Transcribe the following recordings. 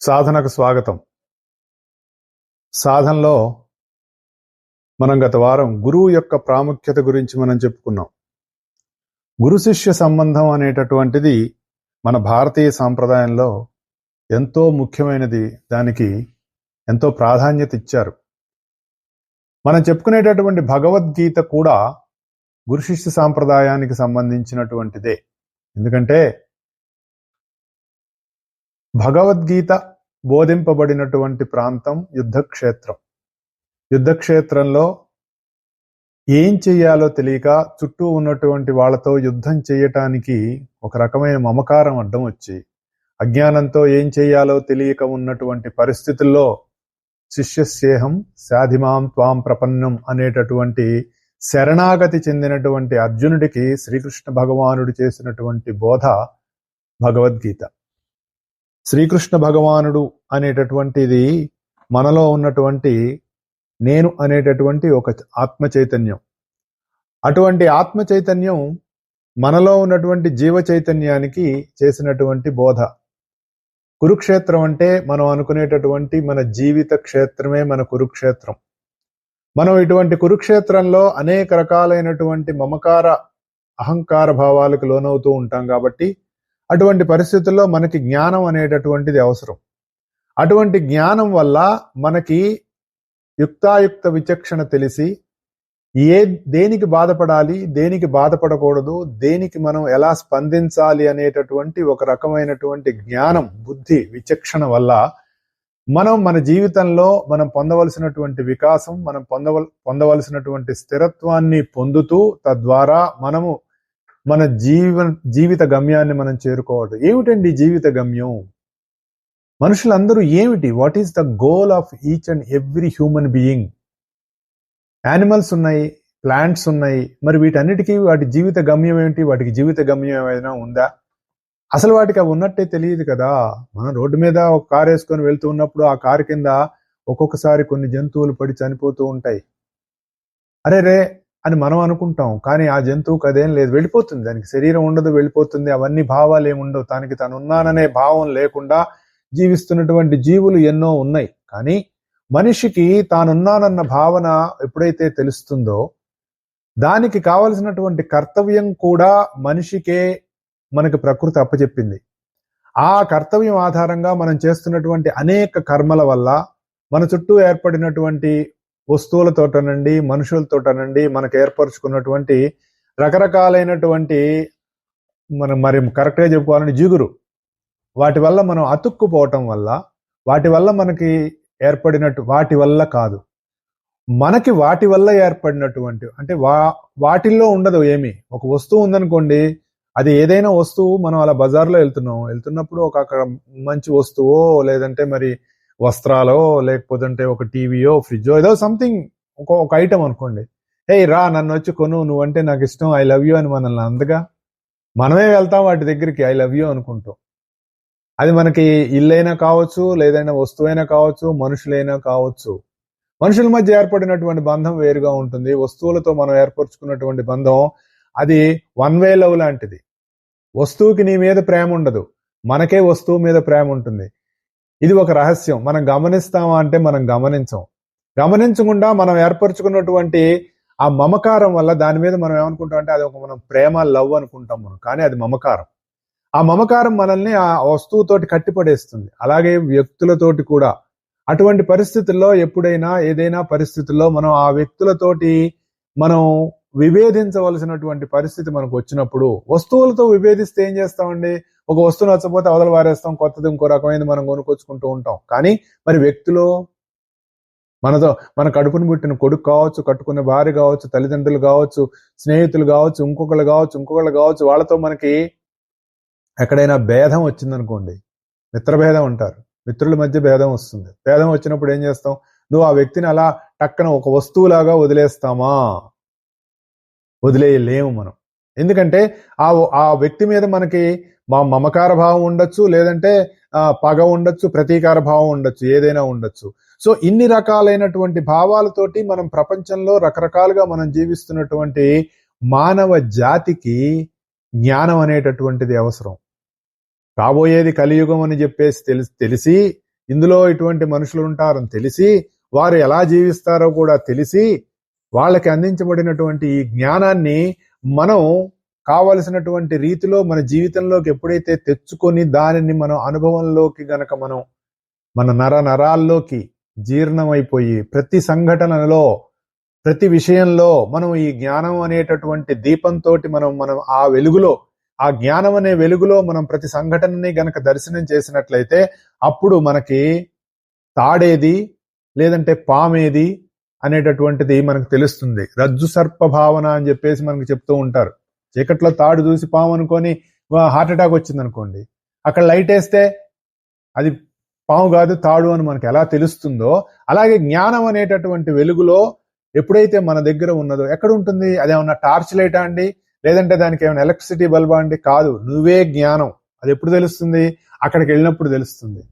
సాధనకు స్వాగతం. సాధనలో మనం గత వారం గురువు యొక్క ప్రాముఖ్యత గురించి మనం చెప్పుకున్నాం. గురు శిష్య సంబంధం అనేటటువంటిది మన భారతీయ సాంప్రదాయంలో ఎంతో ముఖ్యమైనది. దానికి ఎంతో ప్రాధాన్యత ఇచ్చారు. మనం చెప్పుకునేటటువంటి భగవద్గీత కూడా గురు శిష్య సాంప్రదాయానికి సంబంధించినటువంటిదే. ఎందుకంటే భగవద్గీత బోధింపబడినటువంటి ప్రాంతం యుద్ధక్షేత్రం. యుద్ధక్షేత్రంలో ఏం చెయ్యాలో తెలియక చుట్టూ ఉన్నటువంటి వాళ్ళతో యుద్ధం చేయటానికి ఒక రకమైన మమకారం అడ్డం వచ్చి, అజ్ఞానంతో ఏం చెయ్యాలో తెలియక ఉన్నటువంటి పరిస్థితుల్లో శిష్యస్యేహం సాధిమాం త్వాం ప్రపన్నం అనేటటువంటి శరణాగతి చెందినటువంటి అర్జునుడికి శ్రీకృష్ణ భగవానుడు చేసినటువంటి బోధ భగవద్గీత. శ్రీకృష్ణ భగవానుడు అనేటటువంటిది మనలో ఉన్నటువంటి నేను అనేటటువంటి ఒక ఆత్మ చైతన్యం. అటువంటి ఆత్మ చైతన్యం మనలో ఉన్నటువంటి జీవ చైతన్యానికి చేసినటువంటి బోధ. కురుక్షేత్రం అంటే మనం అనుకునేటటువంటి మన జీవిత క్షేత్రమే మన కురుక్షేత్రం. మనం ఇటువంటి కురుక్షేత్రంలో అనేక రకాలైనటువంటి మమకార అహంకార భావాలకు లోనవుతూ ఉంటాం. కాబట్టి అటువంటి పరిస్థితుల్లో మనకి జ్ఞానం అనేటటువంటిది అవసరం. అటువంటి జ్ఞానం వల్ల మనకి యుక్తాయుక్త విచక్షణ తెలిసి దేనికి బాధపడాలి, దేనికి బాధపడకూడదు, దేనికి మనం ఎలా స్పందించాలి అనేటటువంటి ఒక రకమైనటువంటి జ్ఞానం, బుద్ధి, విచక్షణ వల్ల మనం మన జీవితంలో మనం పొందవలసినటువంటి వికాసం, మనం పొందవలసినటువంటి స్థిరత్వాన్ని పొందుతూ తద్వారా మనము మన జీవిత గమ్యాన్ని మనం చేరుకోవడం. ఏమిటండి జీవిత గమ్యం? మనుషులందరూ ఏమిటి? What is the goal of each and every human being? Animals ఉన్నాయి, ప్లాంట్స్ ఉన్నాయి. మరి వీటన్నిటికీ వాటి జీవిత గమ్యం ఏమిటి? వాటికి జీవిత గమ్యం ఏమైనా ఉందా? అసలు వాటికి అవి ఉన్నట్టే తెలియదు కదా. మనం రోడ్డు మీద ఒక కారు వేసుకొని వెళ్తూ ఉన్నప్పుడు ఆ కారు కింద ఒక్కొక్కసారి కొన్ని జంతువులు పడి చనిపోతూ ఉంటాయి. అరే రే అని మనం అనుకుంటాం, కానీ ఆ జంతువుకి అదేం లేదు, వెళ్ళిపోతుంది. దానికి శరీరం ఉండదు, వెళ్ళిపోతుంది. అవన్నీ భావాలు ఏముండవు. తనకి తను ఉన్నాననే భావం లేకుండా జీవిస్తున్నటువంటి జీవులు ఎన్నో ఉన్నాయి. కానీ మనిషికి తానున్నానన్న భావన ఎప్పుడైతే తెలుస్తుందో దానికి కావలసినటువంటి కర్తవ్యం కూడా మనిషికే మనకి ప్రకృతి అప్పచెప్పింది. ఆ కర్తవ్యం ఆధారంగా మనం చేస్తున్నటువంటి అనేక కర్మల వల్ల మన చుట్టూ ఏర్పడినటువంటి వస్తువులతోటనండి, మనుషులతోటనండి, మనకు ఏర్పరచుకున్నటువంటి రకరకాలైనటువంటి మరి కరెక్ట్గా చెప్పుకోవాలని జిగురు, వాటి వల్ల మనం అతుక్కుపోవటం వల్ల, వాటి వల్ల మనకి ఏర్పడినట్టు, వాటి వల్ల కాదు, మనకి వాటి వల్ల ఏర్పడినటువంటి, అంటే వాటిల్లో ఉండదు ఏమి. ఒక వస్తువు ఉందనుకోండి, అది ఏదైనా వస్తువు, మనం అలా బజార్లో వెళ్తున్నప్పుడు అక్కడ మంచి వస్తువో, లేదంటే మరి వస్త్రాలో, లేకపోతే ఒక టీవీయో, ఫ్రిడ్జో, ఏదో సంథింగ్ ఒక ఐటమ్ అనుకోండి. రా నన్ను వచ్చి కొను, నువ్వంటే నాకు ఇష్టం, ఐ లవ్ యూ అని మనల్ని అందగా మనమే వెళ్తాం వాటి దగ్గరికి, ఐ లవ్ యూ అనుకుంటాం. అది మనకి ఇల్లైనా కావచ్చు, లేదైనా వస్తువైనా కావచ్చు, మనుషులైనా కావచ్చు. మనుషుల మధ్య ఏర్పడినటువంటి బంధం వేరుగా ఉంటుంది. వస్తువులతో మనం ఏర్పరచుకున్నటువంటి బంధం అది వన్ వే లవ్ లాంటిది. వస్తువుకి నీ మీద ప్రేమ ఉండదు, మనకే వస్తువు మీద ప్రేమ ఉంటుంది. ఇది ఒక రహస్యం. మనం గమనిస్తామా అంటే మనం గమనించకుండా మనం ఏర్పరచుకున్నటువంటి ఆ మమకారం వల్ల దాని మీద మనం ఏమనుకుంటాం అంటే అది ఒక మనం ప్రేమ, లవ్ అనుకుంటాం మనం, కానీ అది మమకారం. ఆ మమకారం మనల్ని ఆ వస్తువుతోటి కట్టిపడేస్తుంది. అలాగే వ్యక్తులతోటి కూడా అటువంటి పరిస్థితుల్లో ఎప్పుడైనా ఏదైనా పరిస్థితుల్లో మనం ఆ వ్యక్తులతోటి మనం విభేదించవలసినటువంటి పరిస్థితి మనకు వచ్చినప్పుడు, వస్తువులతో విభేదిస్తే ఏం చేస్తామండి? ఒక వస్తువు నచ్చపోతే అవతల వారేస్తాం, కొత్తది ఇంకో రకమైనది మనం కొనుక్కొచ్చుకుంటూ ఉంటాం. కానీ మరి వ్యక్తులు, మనతో మన కడుపును పుట్టిన కొడుకు కావచ్చు, కట్టుకున్న భార్య కావచ్చు, తల్లిదండ్రులు కావచ్చు, స్నేహితులు కావచ్చు, ఇంకొకళ్ళు కావచ్చు, వాళ్ళతో మనకి ఎక్కడైనా భేదం వచ్చిందనుకోండి, మిత్రభేదం అంటారు, మిత్రుల మధ్య భేదం వస్తుంది. భేదం వచ్చినప్పుడు ఏం చేస్తాం? నువ్వు ఆ వ్యక్తిని అలా టక్కన ఒక వస్తువులాగా వదిలేస్తామా? వదిలేయలేము మనం. ఎందుకంటే ఆ వ్యక్తి మీద మనకి మమకార భావం ఉండొచ్చు, లేదంటే పగ ఉండొచ్చు, ప్రతీకార భావం ఉండొచ్చు, ఏదైనా ఉండొచ్చు. సో ఇన్ని రకాలైనటువంటి భావాలతోటి మనం ప్రపంచంలో రకరకాలుగా మనం జీవిస్తున్నటువంటి మానవ జాతికి జ్ఞానం అనేటటువంటిది అవసరం. రాబోయేది కలియుగం అని చెప్పేసి తెలిసి ఇందులో ఇటువంటి మనుషులు ఉంటారని తెలిసి, వారు ఎలా జీవిస్తారో కూడా తెలిసి, వాళ్ళకి అందించబడినటువంటి ఈ జ్ఞానాన్ని మనం కావలసినటువంటి రీతిలో మన జీవితంలోకి ఎప్పుడైతే తెచ్చుకొని దానిని మనం అనుభవంలోకి గనక మనం మన నరాల్లోకి జీర్ణమైపోయి ప్రతి సంఘటనలో ప్రతి విషయంలో మనం ఈ జ్ఞానం అనేటటువంటి దీపంతో మనం ఆ వెలుగులో, ఆ జ్ఞానం అనే వెలుగులో మనం ప్రతి సంఘటనని గనక దర్శనం చేసినట్లయితే అప్పుడు మనకి తాడేది లేదంటే పామేది అనేటటువంటిది మనకు తెలుస్తుంది. రజ్జు సర్ప భావన అని చెప్పేసి మనకు చెప్తూ ఉంటారు. చీకట్లో తాడు చూసి పాము అనుకొని హార్ట్ అటాక్ వచ్చింది అనుకోండి, అక్కడ లైట్ వేస్తే అది పాము కాదు తాడు అని మనకు ఎలా తెలుస్తుందో, అలాగే జ్ఞానం అనేటటువంటి వెలుగులో ఎప్పుడైతే మన దగ్గర ఉన్నదో, ఎక్కడ ఉంటుంది? అదేమన్నా టార్చ్ లైటా అండి, లేదంటే దానికి ఏమైనా ఎలక్ట్రిసిటీ బల్బా అండి? కాదు, నువ్వే జ్ఞానం. అది ఎప్పుడు తెలుస్తుంది? అక్కడికి వెళ్ళినప్పుడు తెలుస్తుంది.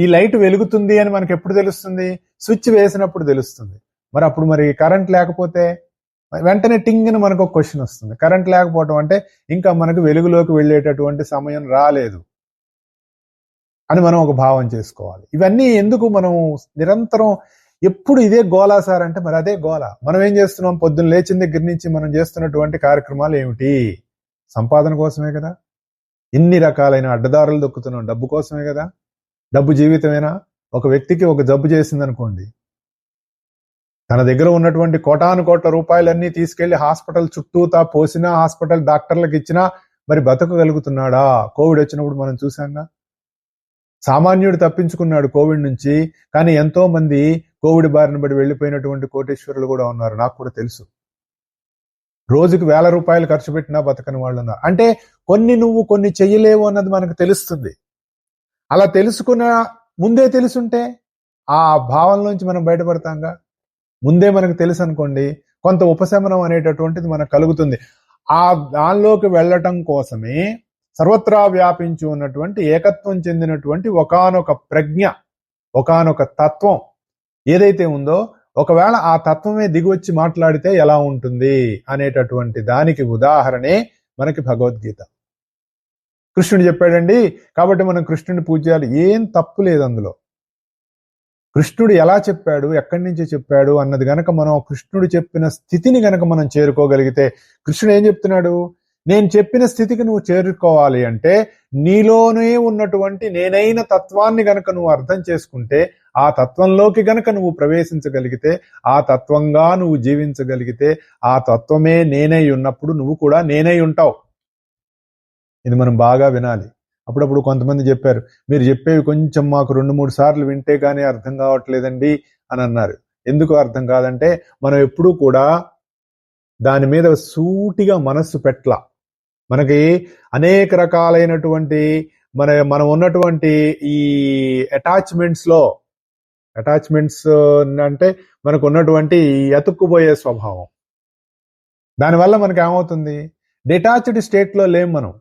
ఈ లైట్ వెలుగుతుంది అని మనకి ఎప్పుడు తెలుస్తుంది? స్విచ్ వేసినప్పుడు తెలుస్తుంది. మరి అప్పుడు మరి కరెంట్ లేకపోతే వెంటనే టింగ్ అని మనకు ఒక క్వశ్చన్ వస్తుంది. కరెంట్ లేకపోవటం అంటే ఇంకా మనకు వెలుగులోకి వెళ్ళేటటువంటి సమయం రాలేదు అని మనం ఒక భావం చేసుకోవాలి. ఇవన్నీ ఎందుకు మనం నిరంతరం ఎప్పుడు ఇదే గోలా సార్ అంటే, మరి అదే గోలా. మనం ఏం చేస్తున్నాం? పొద్దున్న లేచిన దగ్గర నుంచి మనం చేస్తున్నటువంటి కార్యక్రమాలు ఏమిటి? సంపాదన కోసమే కదా. ఇన్ని రకాలైన అడ్డదారులు దొక్కుతున్నాం డబ్బు కోసమే కదా. డబ్బు జీవితమేనా? ఒక వ్యక్తికి ఒక జబ్బు చేసిందనుకోండి, తన దగ్గర ఉన్నటువంటి కోటాను కోట్ల రూపాయలన్నీ తీసుకెళ్లి హాస్పిటల్ చుట్టూతా పోసినా, హాస్పిటల్ డాక్టర్లకు ఇచ్చినా మరి బతకగలుగుతున్నాడా? కోవిడ్ వచ్చినప్పుడు మనం చూసాంగా. సామాన్యుడు తప్పించుకున్నాడు కోవిడ్ నుంచి, కానీ ఎంతో మంది కోవిడ్ బారిన పడి వెళ్ళిపోయినటువంటి కోటేశ్వరులు కూడా ఉన్నారు. నాకు కూడా తెలుసు. రోజుకి ₹1,000 ఖర్చు పెట్టినా బతకని వాళ్ళు ఉన్నారు. అంటే నువ్వు కొన్ని చెయ్యలేవు అన్నది మనకు తెలుస్తుంది. అలా తెలుసుకున్న ముందే తెలుసుంటే ఆ భావంలోంచి మనం బయటపడతాంగా. ముందే మనకు తెలుసు అనుకోండి, కొంత ఉపశమనం అనేటటువంటిది మనకు కలుగుతుంది. ఆ దానిలోకి వెళ్ళటం కోసమే సర్వత్రా వ్యాపించి ఉన్నటువంటి ఏకత్వం చెందినటువంటి ఒకానొక ప్రజ్ఞ, ఒకానొక తత్వం ఏదైతే ఉందో, ఒకవేళ ఆ తత్వమే దిగివచ్చి మాట్లాడితే ఎలా ఉంటుంది అనేటటువంటి దానికి ఉదాహరణే మనకి భగవద్గీత. కృష్ణుడు చెప్పాడండి, కాబట్టి మనం కృష్ణుడిని పూజ చేయాలి. ఏం తప్పు లేదు అందులో. కృష్ణుడు ఎలా చెప్పాడు, ఎక్కడి నుంచి చెప్పాడు అన్నది గనక మనం కృష్ణుడు చెప్పిన స్థితిని గనక మనం చేరుకోగలిగితే, కృష్ణుడు ఏం చెప్తున్నాడు? నేను చెప్పిన స్థితికి నువ్వు చేరుకోవాలి అంటే నీలోనే ఉన్నటువంటి నేనైన తత్వాన్ని గనక నువ్వు అర్థం చేసుకుంటే, ఆ తత్వంలోకి గనక నువ్వు ప్రవేశించగలిగితే, ఆ తత్వంగా నువ్వు జీవించగలిగితే, ఆ తత్వమే నేనై ఉన్నప్పుడు నువ్వు కూడా నేనై ఉంటావు. ఇది మనం బాగా వినాలి. అప్పుడప్పుడు కొంతమంది చెప్పారు, మీరు చెప్పేవి కొంచెం మాకు 2-3 సార్లు వింటే గానీ అర్థం కావట్లేదండి అని అన్నారు. ఎందుకు అర్థం కాదంటే, మనం ఎప్పుడూ కూడా దాని మీద సూటిగా మనస్సు పెట్ల. మనకి అనేక రకాలైనటువంటి మనం ఉన్నటువంటి ఈ అటాచ్మెంట్స్ అంటే మనకు ఉన్నటువంటి అతుక్కుపోయే స్వభావం, దానివల్ల మనకి ఏమవుతుంది? డిటాచ్డ్ స్టేట్లో లేం మనం,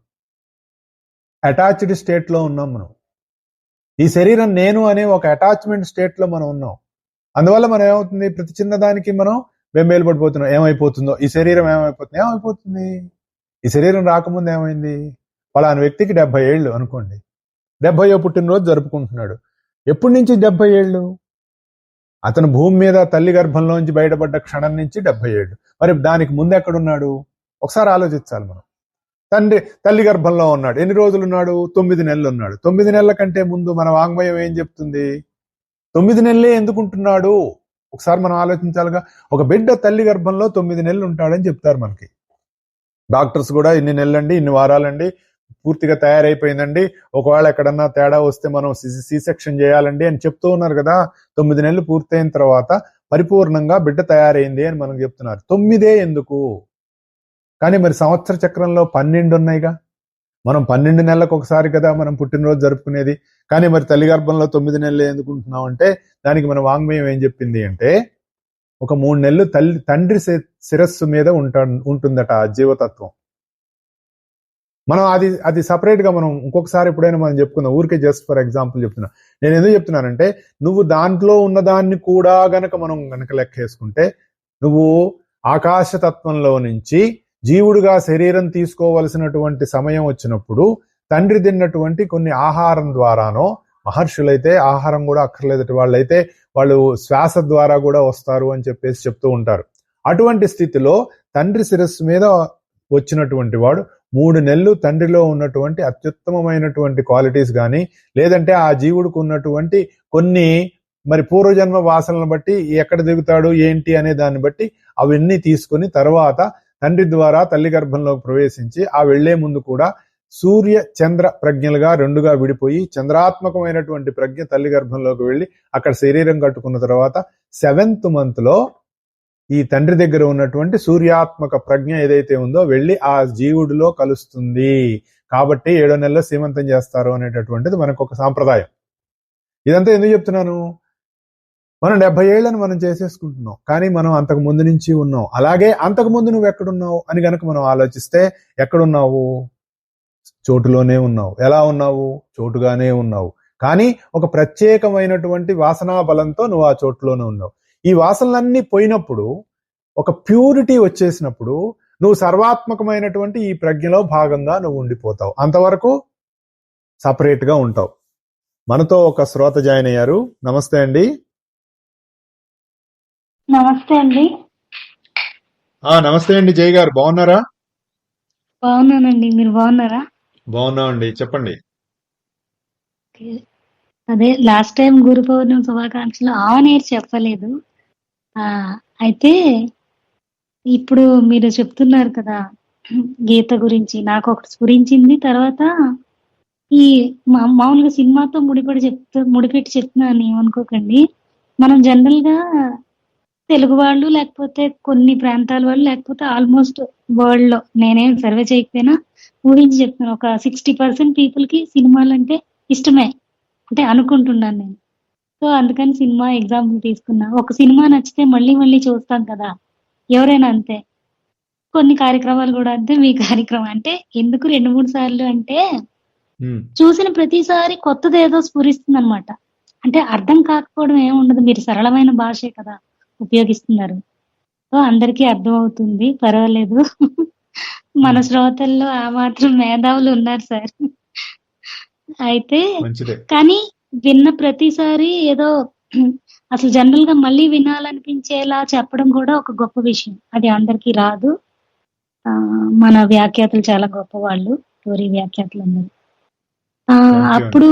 అటాచ్డ్ స్టేట్లో ఉన్నాం మనం. ఈ శరీరం నేను అనే ఒక అటాచ్మెంట్ స్టేట్లో మనం ఉన్నాం. అందువల్ల మనం ఏమవుతుంది? ప్రతి చిన్నదానికి మనం బెంబేలు పడిపోతున్నాం. ఏమైపోతుందో ఈ శరీరం, ఏమైపోతుంది? ఈ శరీరం రాకముందు ఏమైంది? పలానా వ్యక్తికి 70 ఏళ్ళు అనుకోండి, 70వ పుట్టినరోజు జరుపుకుంటున్నాడు. ఎప్పటి నుంచి 70 ఏళ్ళు? అతను భూమి మీద తల్లి గర్భంలోంచి బయటపడ్డ క్షణం నుంచి 70 ఏళ్ళు. మరి దానికి ముందు ఎక్కడున్నాడు? ఒకసారి ఆలోచించాలి మనం. తల్లి గర్భంలో ఉన్నాడు. ఎన్ని రోజులు ఉన్నాడు? 9 నెలలు ఉన్నాడు. 9 నెలల కంటే ముందు మన వాంగ్మయం ఏం చెప్తుంది? 9 నెలలే ఎందుకుంటున్నాడు? ఒకసారి మనం ఆలోచించాలిగా. ఒక బిడ్డ తల్లి గర్భంలో 9 నెలలు ఉంటాడని చెప్తారు మనకి డాక్టర్స్ కూడా. ఇన్ని నెలలండి, ఇన్ని వారాలండి, పూర్తిగా తయారైపోయిందండి, ఒకవేళ ఎక్కడన్నా తేడా వస్తే మనం సి సెక్షన్ చేయాలండి అని చెప్తూ ఉన్నారు కదా. 9 నెలలు పూర్తయిన తర్వాత పరిపూర్ణంగా బిడ్డ తయారైంది అని మనకు చెప్తున్నారు. 9 ఎందుకు? కానీ మరి సంవత్సర చక్రంలో 12 ఉన్నాయిగా. మనం 12 నెలలకు ఒకసారి కదా మనం పుట్టినరోజు జరుపుకునేది. కానీ మరి తల్లి గర్భంలో 9 నెలలు ఎందుకుంటున్నాం అంటే, దానికి మన వాంగ్మయం ఏం చెప్పింది అంటే, ఒక 3 నెలలు తండ్రి శిరస్సు మీద ఉంటుందట ఆ జీవతత్వం. మనం అది సపరేట్ గా మనం ఇంకొకసారి ఎప్పుడైనా మనం చెప్పుకుందాం. ఊరికే జస్ట్ ఫర్ ఎగ్జాంపుల్ చెప్తున్నా. నేను ఎందుకు చెప్తున్నానంటే, నువ్వు దాంట్లో ఉన్నదాన్ని కూడా మనం గనక లెక్కేసుకుంటే, నువ్వు ఆకాశతత్వంలో నుంచి జీవుడుగా శరీరం తీసుకోవలసినటువంటి సమయం వచ్చినప్పుడు తండ్రి తిన్నటువంటి కొన్ని ఆహారం ద్వారానో, మహర్షులైతే ఆహారం కూడా అక్కర్లేదట, వాళ్ళైతే వాళ్ళు శ్వాస ద్వారా కూడా వస్తారు అని చెప్పేసి చెప్తూ ఉంటారు. అటువంటి స్థితిలో తండ్రి శిరస్సు మీద వచ్చినటువంటి వాడు 3 నెలలు తండ్రిలో ఉన్నటువంటి అత్యుత్తమమైనటువంటి క్వాలిటీస్ కానీ, లేదంటే ఆ జీవుడికి ఉన్నటువంటి కొన్ని మరి పూర్వజన్మ వాసనలను బట్టి ఎక్కడ దిగుతాడు ఏంటి అనే దాన్ని బట్టి అవన్నీ తీసుకుని తర్వాత తండ్రి ద్వారా తల్లి గర్భంలోకి ప్రవేశించి ఆ వెళ్లే ముందు కూడా సూర్య చంద్ర ప్రజ్ఞలుగా 2గా విడిపోయి చంద్రాత్మకమైనటువంటి ప్రజ్ఞ తల్లి గర్భంలోకి వెళ్ళి అక్కడ శరీరం కట్టుకున్న తర్వాత 7th month లో ఈ తండ్రి దగ్గర ఉన్నటువంటి సూర్యాత్మక ప్రజ్ఞ ఏదైతే ఉందో వెళ్ళి ఆ జీవుడిలో కలుస్తుంది. కాబట్టి 7వ నెలలో సీమంతం చేస్తారు అనేటటువంటిది మనకు ఒక సాంప్రదాయం. ఇదంతా ఎందుకు చెప్తున్నాను? మనం 70 ఏళ్లను మనం చేసేసుకుంటున్నాం, కానీ మనం అంతకు ముందు నుంచి ఉన్నాం. అలాగే అంతకు ముందు నువ్వు ఎక్కడున్నావు అని గనక మనం ఆలోచిస్తే ఎక్కడున్నావు? చోటులోనే ఉన్నావు. ఎలా ఉన్నావు? చోటుగానే ఉన్నావు. కానీ ఒక ప్రత్యేకమైనటువంటి వాసనా బలంతో నువ్వు ఆ చోటులోనే ఉన్నావు. ఈ వాసనలన్నీ పోయినప్పుడు ఒక ప్యూరిటీ వచ్చేసినప్పుడు నువ్వు సర్వాత్మకమైనటువంటి ఈ ప్రజ్ఞలో భాగంగా నువ్వు ఉండిపోతావు. అంతవరకు సపరేట్ గా ఉంటావు. మనతో ఒక శ్రోత జాయిన్ అయ్యారు. నమస్తే అండి. నమస్తే అండి. నమస్తే అండి. జై గారు బాగున్నారా? బాగున్నానండి, మీరు బాగున్నారా? బాగున్నామండి, చెప్పండి. అదే లాస్ట్ టైం గురు పౌర్ణమి శుభాకాంక్షలు ఆన్ ఎయిర్ చెప్పలేదు. అయితే ఇప్పుడు మీరు చెప్తున్నారు కదా గీత గురించి, నాకు ఒకటి స్ఫురించింది. తర్వాత ఈ మామూలుగా సినిమాతో ముడిపెట్టి చెప్తున్నాను, ఏమనుకోకండి. మనం జనరల్ గా తెలుగు వాళ్ళు, లేకపోతే కొన్ని ప్రాంతాల వాళ్ళు, లేకపోతే ఆల్మోస్ట్ వరల్డ్ లో, నేనేం సర్వే చేయకపోయినా ఊహించి చెప్తున్నాను, ఒక 60% పీపుల్ కి సినిమాలు అంటే ఇష్టమే అంటే అనుకుంటున్నాను నేను. సో అందుకని సినిమా ఎగ్జాంపుల్ తీసుకున్నా. ఒక సినిమా నచ్చితే మళ్ళీ మళ్ళీ చూస్తాం కదా, ఎవరైనా అంతే. కొన్ని కార్యక్రమాలు కూడా అంతే. మీ కార్యక్రమం అంటే ఎందుకు 2-3 సార్లు అంటే చూసిన ప్రతిసారి కొత్తది ఏదో స్ఫురిస్తుంది అనమాట. అంటే అర్థం కాకపోవడం ఏముండదు, మీరు సరళమైన భాషే కదా ఉపయోగిస్తున్నారు. సో అందరికీ అర్థం అవుతుంది, పర్వాలేదు. మన శ్రోతల్లో ఆ మాత్రం మేధావులు ఉన్నారు సార్. అయితే కానీ విన్న ప్రతిసారి ఏదో అసలు జనరల్ గా మళ్ళీ వినాలనిపించేలా చెప్పడం కూడా ఒక గొప్ప విషయం. అది అందరికీ రాదు. మన వ్యాఖ్యాతలు చాలా గొప్ప వాళ్ళు, స్టోరీ వ్యాఖ్యాతలు అందరూ. అప్పుడు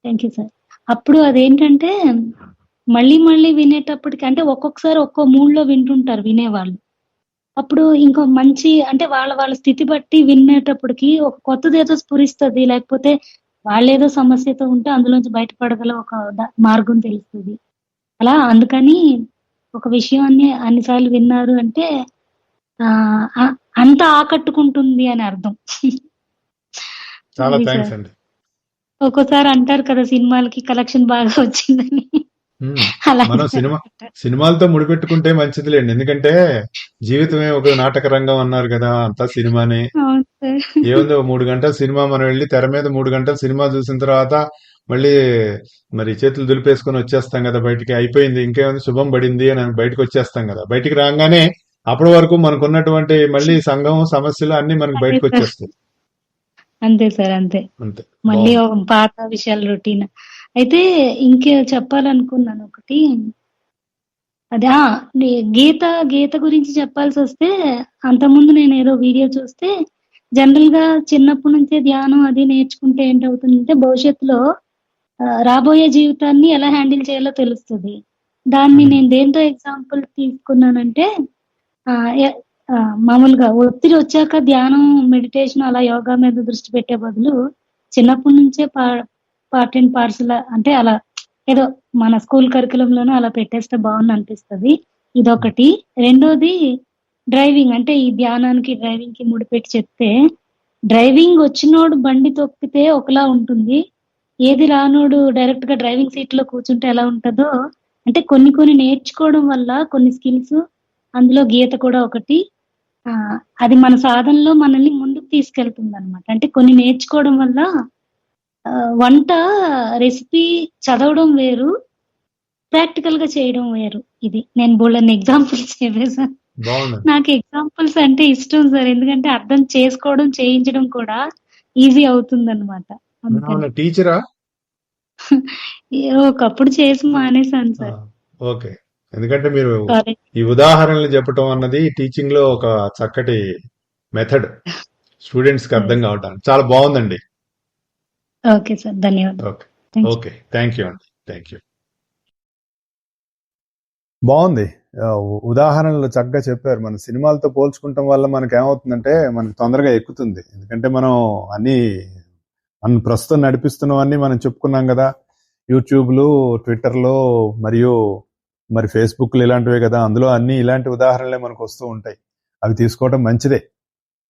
థ్యాంక్ యూ సార్. అప్పుడు అదేంటంటే మళ్ళీ మళ్ళీ వినేటప్పటికి, అంటే ఒక్కొక్కసారి ఒక్కో మూడ్లో వింటుంటారు వినేవాళ్ళు. అప్పుడు ఇంకో మంచి అంటే వాళ్ళ స్థితి బట్టి వినేటప్పటికి ఒక కొత్తది ఏదో స్ఫురిస్తుంది, లేకపోతే వాళ్ళేదో సమస్యతో ఉంటే అందులోంచి బయటపడగల ఒక మార్గం తెలుస్తుంది. అలా అందుకని ఒక విషయాన్ని అన్నిసార్లు విన్నారు అంటే అంత ఆకట్టుకుంటుంది అని అర్థం. చాలా థాంక్స్ అండి. ఒక్కోసారి అంటారు కదా సినిమాలకి కలెక్షన్ బాగా వచ్చిందని, మనం సినిమాలతో ముడిపెట్టుకుంటే మంచిదిలేండి. ఎందుకంటే జీవితమే ఒక నాటక రంగం అన్నారు కదా, అంతా సినిమానే. ఏముందో 3 గంటల సినిమా, మనం వెళ్ళి తెర మీద 3 గంటల సినిమా చూసిన తర్వాత మళ్ళీ మరి చేతులు దులిపేసుకుని వచ్చేస్తాం కదా బయటికి, అయిపోయింది ఇంకేముంది శుభం పడింది అని బయటకు వచ్చేస్తాం కదా. బయటికి రాగానే అప్పటి వరకు మనకున్నటువంటి మళ్ళీ సంఘం సమస్యలు అన్ని మనకు బయటకు వచ్చేస్తాయి. అంతే సార్, అంతే. మళ్ళీ పాత విషయాలు రొటీన్. అయితే ఇంకే చెప్పాలనుకున్నాను ఒకటి, అదే గీత గురించి చెప్పాల్సి వస్తే, అంతకుముందు నేను ఏదో వీడియో చూస్తే జనరల్ గా చిన్నప్పటి నుంచే ధ్యానం అది నేర్చుకుంటే ఏంటవుతుందంటే భవిష్యత్తులో రాబోయే జీవితాన్ని ఎలా హ్యాండిల్ చేయాలో తెలుస్తుంది. దాన్ని నేను దేంతో ఎగ్జాంపుల్ తీసుకున్నానంటే, మామూలుగా ఒత్తిడి వచ్చాక ధ్యానం, మెడిటేషన్, అలా యోగా మీద దృష్టి పెట్టే బదులు చిన్నప్పటి నుంచే పార్ట్ అండ్ పార్సల్ అంటే అలా ఏదో మన స్కూల్ కరికులంలోనూ అలా పెట్టేస్తే బాగుంది అనిపిస్తుంది. ఇదొకటి. రెండోది డ్రైవింగ్. అంటే ఈ ధ్యానానికి డ్రైవింగ్ కి ముడిపెట్టి చెప్తే, డ్రైవింగ్ వచ్చినోడు బండి తొక్కితే ఒకలా ఉంటుంది, ఏది రానోడు డైరెక్ట్ గా డ్రైవింగ్ సీట్ లో కూర్చుంటే ఎలా ఉంటుందో, అంటే కొన్ని నేర్చుకోవడం వల్ల కొన్ని స్కిల్స్, అందులో గీత కూడా ఒకటి, అది మన సాధనలో మనల్ని ముందుకు తీసుకెళ్తుంది అనమాట. అంటే కొన్ని నేర్చుకోవడం వల్ల వంట రెసిపీ చదవడం వేరు, ప్రాక్టికల్ గా చేయడం వేరు. ఇది నేను బోల్డన్ని ఎగ్జాంపుల్స్ చెప్పేసాను. నాకు ఎగ్జాంపుల్స్ అంటే ఇష్టం సార్, ఎందుకంటే అర్థం చేసుకోవడం, చేయించడం కూడా ఈజీ అవుతుంది అనమాట. టీచరా? ఒకప్పుడు చేసి మానేశాను ఆ, సార్. ఓకే. ఎందుకంటే మీరు కాలేజ్. ఈ ఉదాహరణలు చెప్పటం అన్నది టీచింగ్ లో ఒక చక్కటి మెథడ్, స్టూడెంట్స్ కి సరే అర్థం సార్. కావటానికి చాలా బాగుందండి. Okay sir. ధన్యవాదాలు. Okay. Thank you. Okay, thank you అండి. Thank you. బాగుంది. ఉదాహరణలు చక్కగా చెప్పారు. మన సినిమాలతో పోల్చుకుంటాం వల్ల మనకి ఏమవుతుందంటే మనకి తొందరగా ఎక్కుతుంది. ఎందుకంటే మనం అన్ని మనం ప్రస్తుతం నడిపిస్తున్నవన్నీ మనం చెప్పుకున్నాం కదా. యూట్యూబ్లు, ట్విట్టర్లు మరియు మరి ఫేస్బుక్లు ఇలాంటివే కదా. అందులో అన్ని ఇలాంటి ఉదాహరణలే మనకు వస్తూ ఉంటాయి. అవి తీసుకోవడం మంచిదే.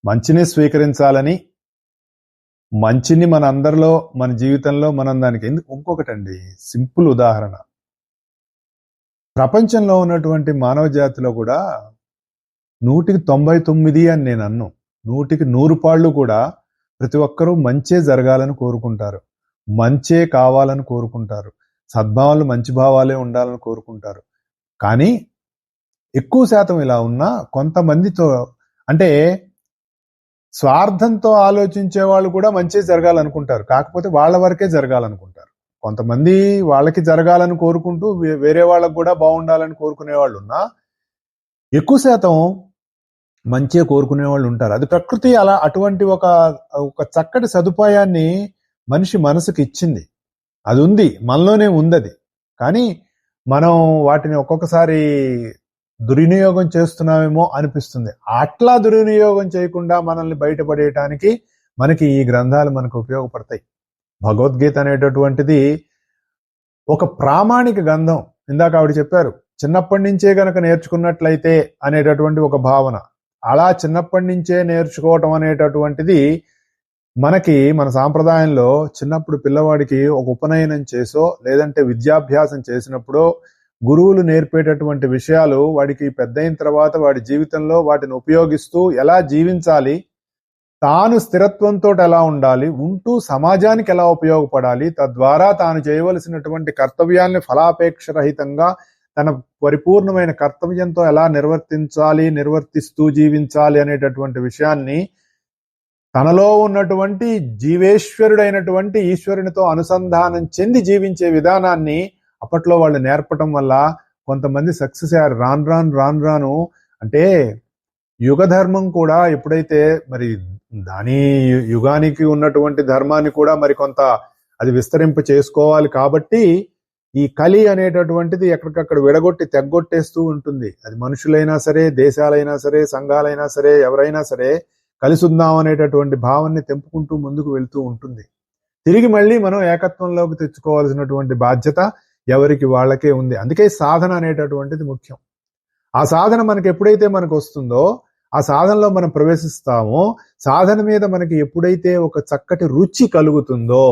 మంచిని స్వీకరించాలని, మంచిని మన అందరిలో మన జీవితంలో మనం దానికి ఇంకొకటండి సింపుల్ ఉదాహరణ. ప్రపంచంలో ఉన్నటువంటి మానవ జాతిలో కూడా 199 అని నేను అన్ను, 100 పాళ్ళు కూడా ప్రతి ఒక్కరూ మంచే జరగాలని కోరుకుంటారు, మంచే కావాలని కోరుకుంటారు, సద్భావాలు మంచి భావాలే ఉండాలని కోరుకుంటారు. కానీ ఎక్కువ శాతం ఇలా ఉన్నా కొంతమందితో అంటే స్వార్థంతో ఆలోచించే వాళ్ళు కూడా మంచి జరగాలనుకుంటారు, కాకపోతే వాళ్ళ వరకే జరగాలనుకుంటారు. కొంతమంది వాళ్ళకి జరగాలని కోరుకుంటూ వేరే వాళ్ళకు కూడా బాగుండాలని కోరుకునే వాళ్ళు ఉన్నా ఎక్కువ శాతం మంచిగా కోరుకునే వాళ్ళు ఉంటారు. అది ప్రకృతి అలా అటువంటి ఒక చక్కటి సదుపాయాన్ని మనిషి మనసుకి ఇచ్చింది. అది ఉంది, మనలోనే ఉంది అది. కానీ మనం వాటిని ఒక్కొక్కసారి దుర్వినియోగం చేస్తున్నామేమో అనిపిస్తుంది. అట్లా దుర్వినియోగం చేయకుండా మనల్ని బయటపడేయటానికి మనకి ఈ గ్రంథాలు మనకు ఉపయోగపడతాయి. భగవద్గీత అనేటటువంటిది ఒక ప్రామాణిక గ్రంథం. ఇందాక ఆవిడ చెప్పారు, చిన్నప్పటి నుంచే గనక నేర్చుకున్నట్లయితే అనేటటువంటి ఒక భావన. అలా చిన్నప్పటి నుంచే నేర్చుకోవటం అనేటటువంటిది మనకి మన సాంప్రదాయంలో చిన్నప్పుడు పిల్లవాడికి ఒక ఉపనయనం చేసో లేదంటే విద్యాభ్యాసం చేసినప్పుడు గురువులు నేర్పేటటువంటి విషయాలు వాడికి పెద్దయిన తర్వాత వాడి జీవితంలో వాటిని ఉపయోగిస్తూ ఎలా జీవించాలి, తాను స్థిరత్వంతో ఎలా ఉండాలి, ఉంటూ సమాజానికి ఎలా ఉపయోగపడాలి, తద్వారా తాను చేయవలసినటువంటి కర్తవ్యాన్ని ఫలాపేక్ష రహితంగా తన పరిపూర్ణమైన కర్తవ్యంతో ఎలా నిర్వర్తిస్తూ జీవించాలి అనేటటువంటి విషయాన్ని తనలో ఉన్నటువంటి జీవేశ్వరుడైనటువంటి ఈశ్వరునితో అనుసంధానం చెంది జీవించే విధానాన్ని అప్పట్లో వాళ్ళు నేర్పటం వల్ల కొంతమంది సక్సెస్ అయ్యారు. రాను అంటే యుగ ధర్మం కూడా ఎప్పుడైతే మరి దాని యుగానికి ఉన్నటువంటి ధర్మాన్ని కూడా మరి కొంత అది విస్తరింప చేసుకోవాలి. కాబట్టి ఈ కలి అనేటటువంటిది ఎక్కడికక్కడ విడగొట్టి తెగ్గొట్టేస్తూ ఉంటుంది. అది మనుషులైనా సరే, దేశాలైనా సరే, సంఘాలైనా సరే, ఎవరైనా సరే కలిసి ఉందాం అనేటటువంటి భావాన్ని తెంపుకుంటూ ముందుకు వెళ్తూ ఉంటుంది. తిరిగి మళ్ళీ మనం ఏకత్వంలోకి తెచ్చుకోవాల్సినటువంటి బాధ్యత ఎవరికి వాళ్ళకే ఉంది. అందుకే సాధన అనేటటువంటిది ముఖ్యం. ఆ సాధన మనకి ఎప్పుడైతే మనకు వస్తుందో, ఆ సాధనలో మనం ప్రవేశిస్తామో, సాధన మీద మనకి ఎప్పుడైతే ఒక చక్కటి రుచి కలుగుతుందో,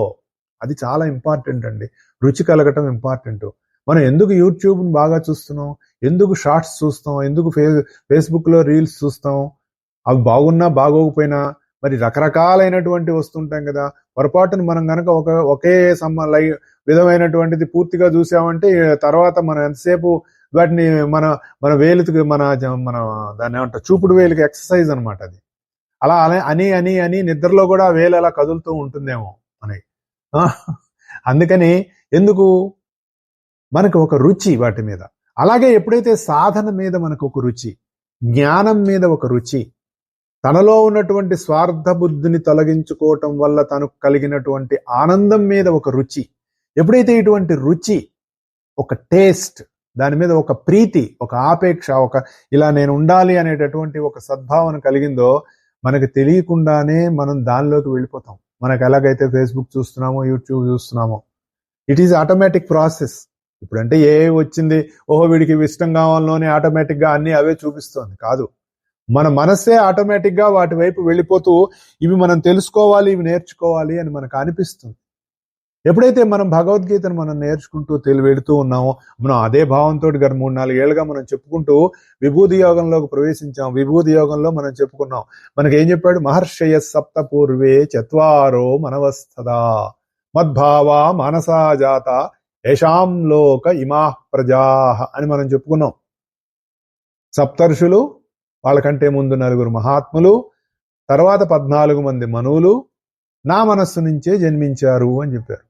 అది చాలా ఇంపార్టెంట్ అండి. రుచి కలగటం ఇంపార్టెంట్. మనం ఎందుకు యూట్యూబ్ని బాగా చూస్తున్నాం, ఎందుకు షార్ట్స్ చూస్తాం, ఎందుకు ఫేస్బుక్లో రీల్స్ చూస్తాం, అవి బాగున్నా బాగోకపోయినా మరి రకరకాలైనటువంటి వస్తుంటాం కదా. పొరపాటును మనం కనుక ఒకే విధమైనటువంటిది పూర్తిగా చూసామంటే తర్వాత మనం ఎంతసేపు వాటిని మన మన వేలుకి మన దాన్ని ఏమంటారు, చూపుడు వేలుకి ఎక్సర్సైజ్ అనమాట అది. అలా అని అని అని నిద్రలో కూడా వేలు అలా కదులుతూ ఉంటుందేమో అని. అందుకని ఎందుకు మనకు ఒక రుచి వాటి మీద. అలాగే ఎప్పుడైతే సాధన మీద మనకు ఒక రుచి, జ్ఞానం మీద ఒక రుచి, తనలో ఉన్నటువంటి స్వార్థ బుద్ధిని తొలగించుకోవటం వల్ల తనకు కలిగినటువంటి ఆనందం మీద ఒక రుచి, ఎప్పుడైతే ఇటువంటి రుచి, ఒక టేస్ట్, దాని మీద ఒక ప్రీతి, ఒక ఆపేక్ష, ఒక ఇలా నేను ఉండాలి అనేటటువంటి ఒక సద్భావన కలిగిందో మనకు తెలియకుండానే మనం దానిలోకి వెళ్ళిపోతాం. మనకు ఎలాగైతే ఫేస్బుక్ చూస్తున్నామో, యూట్యూబ్ చూస్తున్నామో, ఇట్ ఈజ్ ఆటోమేటిక్ ప్రాసెస్. ఇప్పుడంటే ఏ వచ్చింది, ఓహో వీడికి ఇష్టం కావాలలోనే ఆటోమేటిక్గా అన్ని అవే చూపిస్తోంది కాదు. మన మనస్సే ఆటోమేటిక్గా వాటి వైపు వెళ్ళిపోతూ ఇవి మనం తెలుసుకోవాలి, ఇవి నేర్చుకోవాలి అని మనకు అనిపిస్తుంది. ఎప్పుడైతే మనం భగవద్గీతను మనం నేర్చుకుంటూ వెళుతూ ఉన్నామో, మనం అదే భావంతో గత 3-4 ఏళ్ళుగా మనం చెప్పుకుంటూ విభూతి యోగంలోకి ప్రవేశించాం. విభూతి యోగంలో మనం చెప్పుకున్నాం. మనకేం చెప్పాడు, మహర్షయ సప్త పూర్వే చత్వారో మనవస్తదా మద్భావా మానసా జాత యశాం లోక ఇమా ప్రజా అని మనం చెప్పుకున్నాం. సప్తర్షులు, వాళ్ళకంటే ముందు 9 మహాత్ములు, తర్వాత 14 మంది మనువులు నా మనస్సు నుంచే జన్మించారు అని చెప్పారు.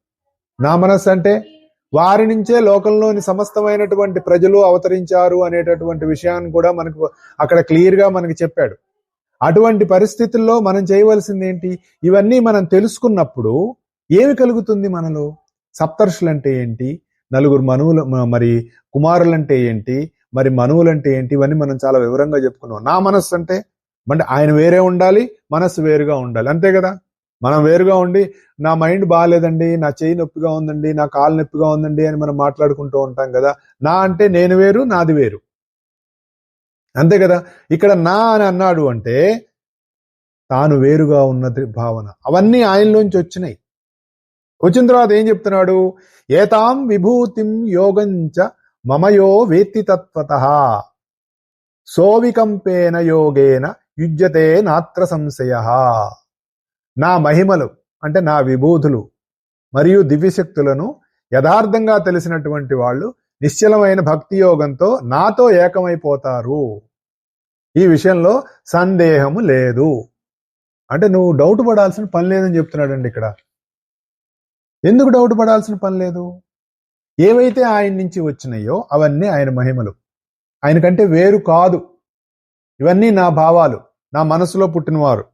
నా మనస్సు అంటే వారి నుంచే లోకంలోని సమస్తమైనటువంటి ప్రజలు అవతరించారు అనేటటువంటి విషయాన్ని కూడా మనకు అక్కడ క్లియర్ గా మనకి చెప్పాడు. అటువంటి పరిస్థితుల్లో మనం చేయవలసింది ఏంటి? ఇవన్నీ మనం తెలుసుకున్నప్పుడు ఏమి కలుగుతుంది మనలో? సప్తర్షులంటే ఏంటి, నలుగురు మనువులు, మరి కుమారులంటే ఏంటి, మరి మనువులంటే ఏంటి, ఇవన్నీ మనం చాలా వివరంగా చెప్పుకున్నాం. నా మనస్సు అంటే ఆయన వేరే ఉండాలి, మనస్సు వేరుగా ఉండాలి, అంతే కదా. మనం వేరుగా ఉండి నా మైండ్ బాగాలేదండి, నా చెయ్యి నొప్పిగా ఉందండి, నా కాలు నొప్పిగా ఉందండి అని మనం మాట్లాడుకుంటూ ఉంటాం కదా. నా అంటే నేను వేరు, నాది వేరు, అంతే కదా. ఇక్కడ నా అని అన్నాడు అంటే తాను వేరుగా ఉన్నది భావన. అవన్నీ ఆయనలోంచి వచ్చినాయి. వచ్చిన తర్వాత ఏం చెప్తున్నాడు? ఏతాం విభూతిం యోగంచ మమయో వేత్తి తత్వతః సోవికంపేన యోగేన యుజ్యతే నాత్ర సంశయః. నా మహిమలు అంటే నా విభూతులు మరియు దివ్యశక్తులను యథార్థంగా తెలిసినటువంటి వాళ్ళు నిశ్చలమైన భక్తి యోగంతో నాతో ఏకమైపోతారు. ఈ విషయంలో సందేహము లేదు. అంటే నువ్వు డౌట్ పడాల్సిన పని లేదని చెప్తున్నాడండి ఇక్కడ. ఎందుకు డౌట్ పడాల్సిన పని లేదు? ఏవైతే ఆయన నుంచి వచ్చినాయో అవన్నీ ఆయన మహిమలు, ఆయనకంటే వేరు కాదు. ఇవన్నీ నా భావాలు, నా మనసులో పుట్టినవారు.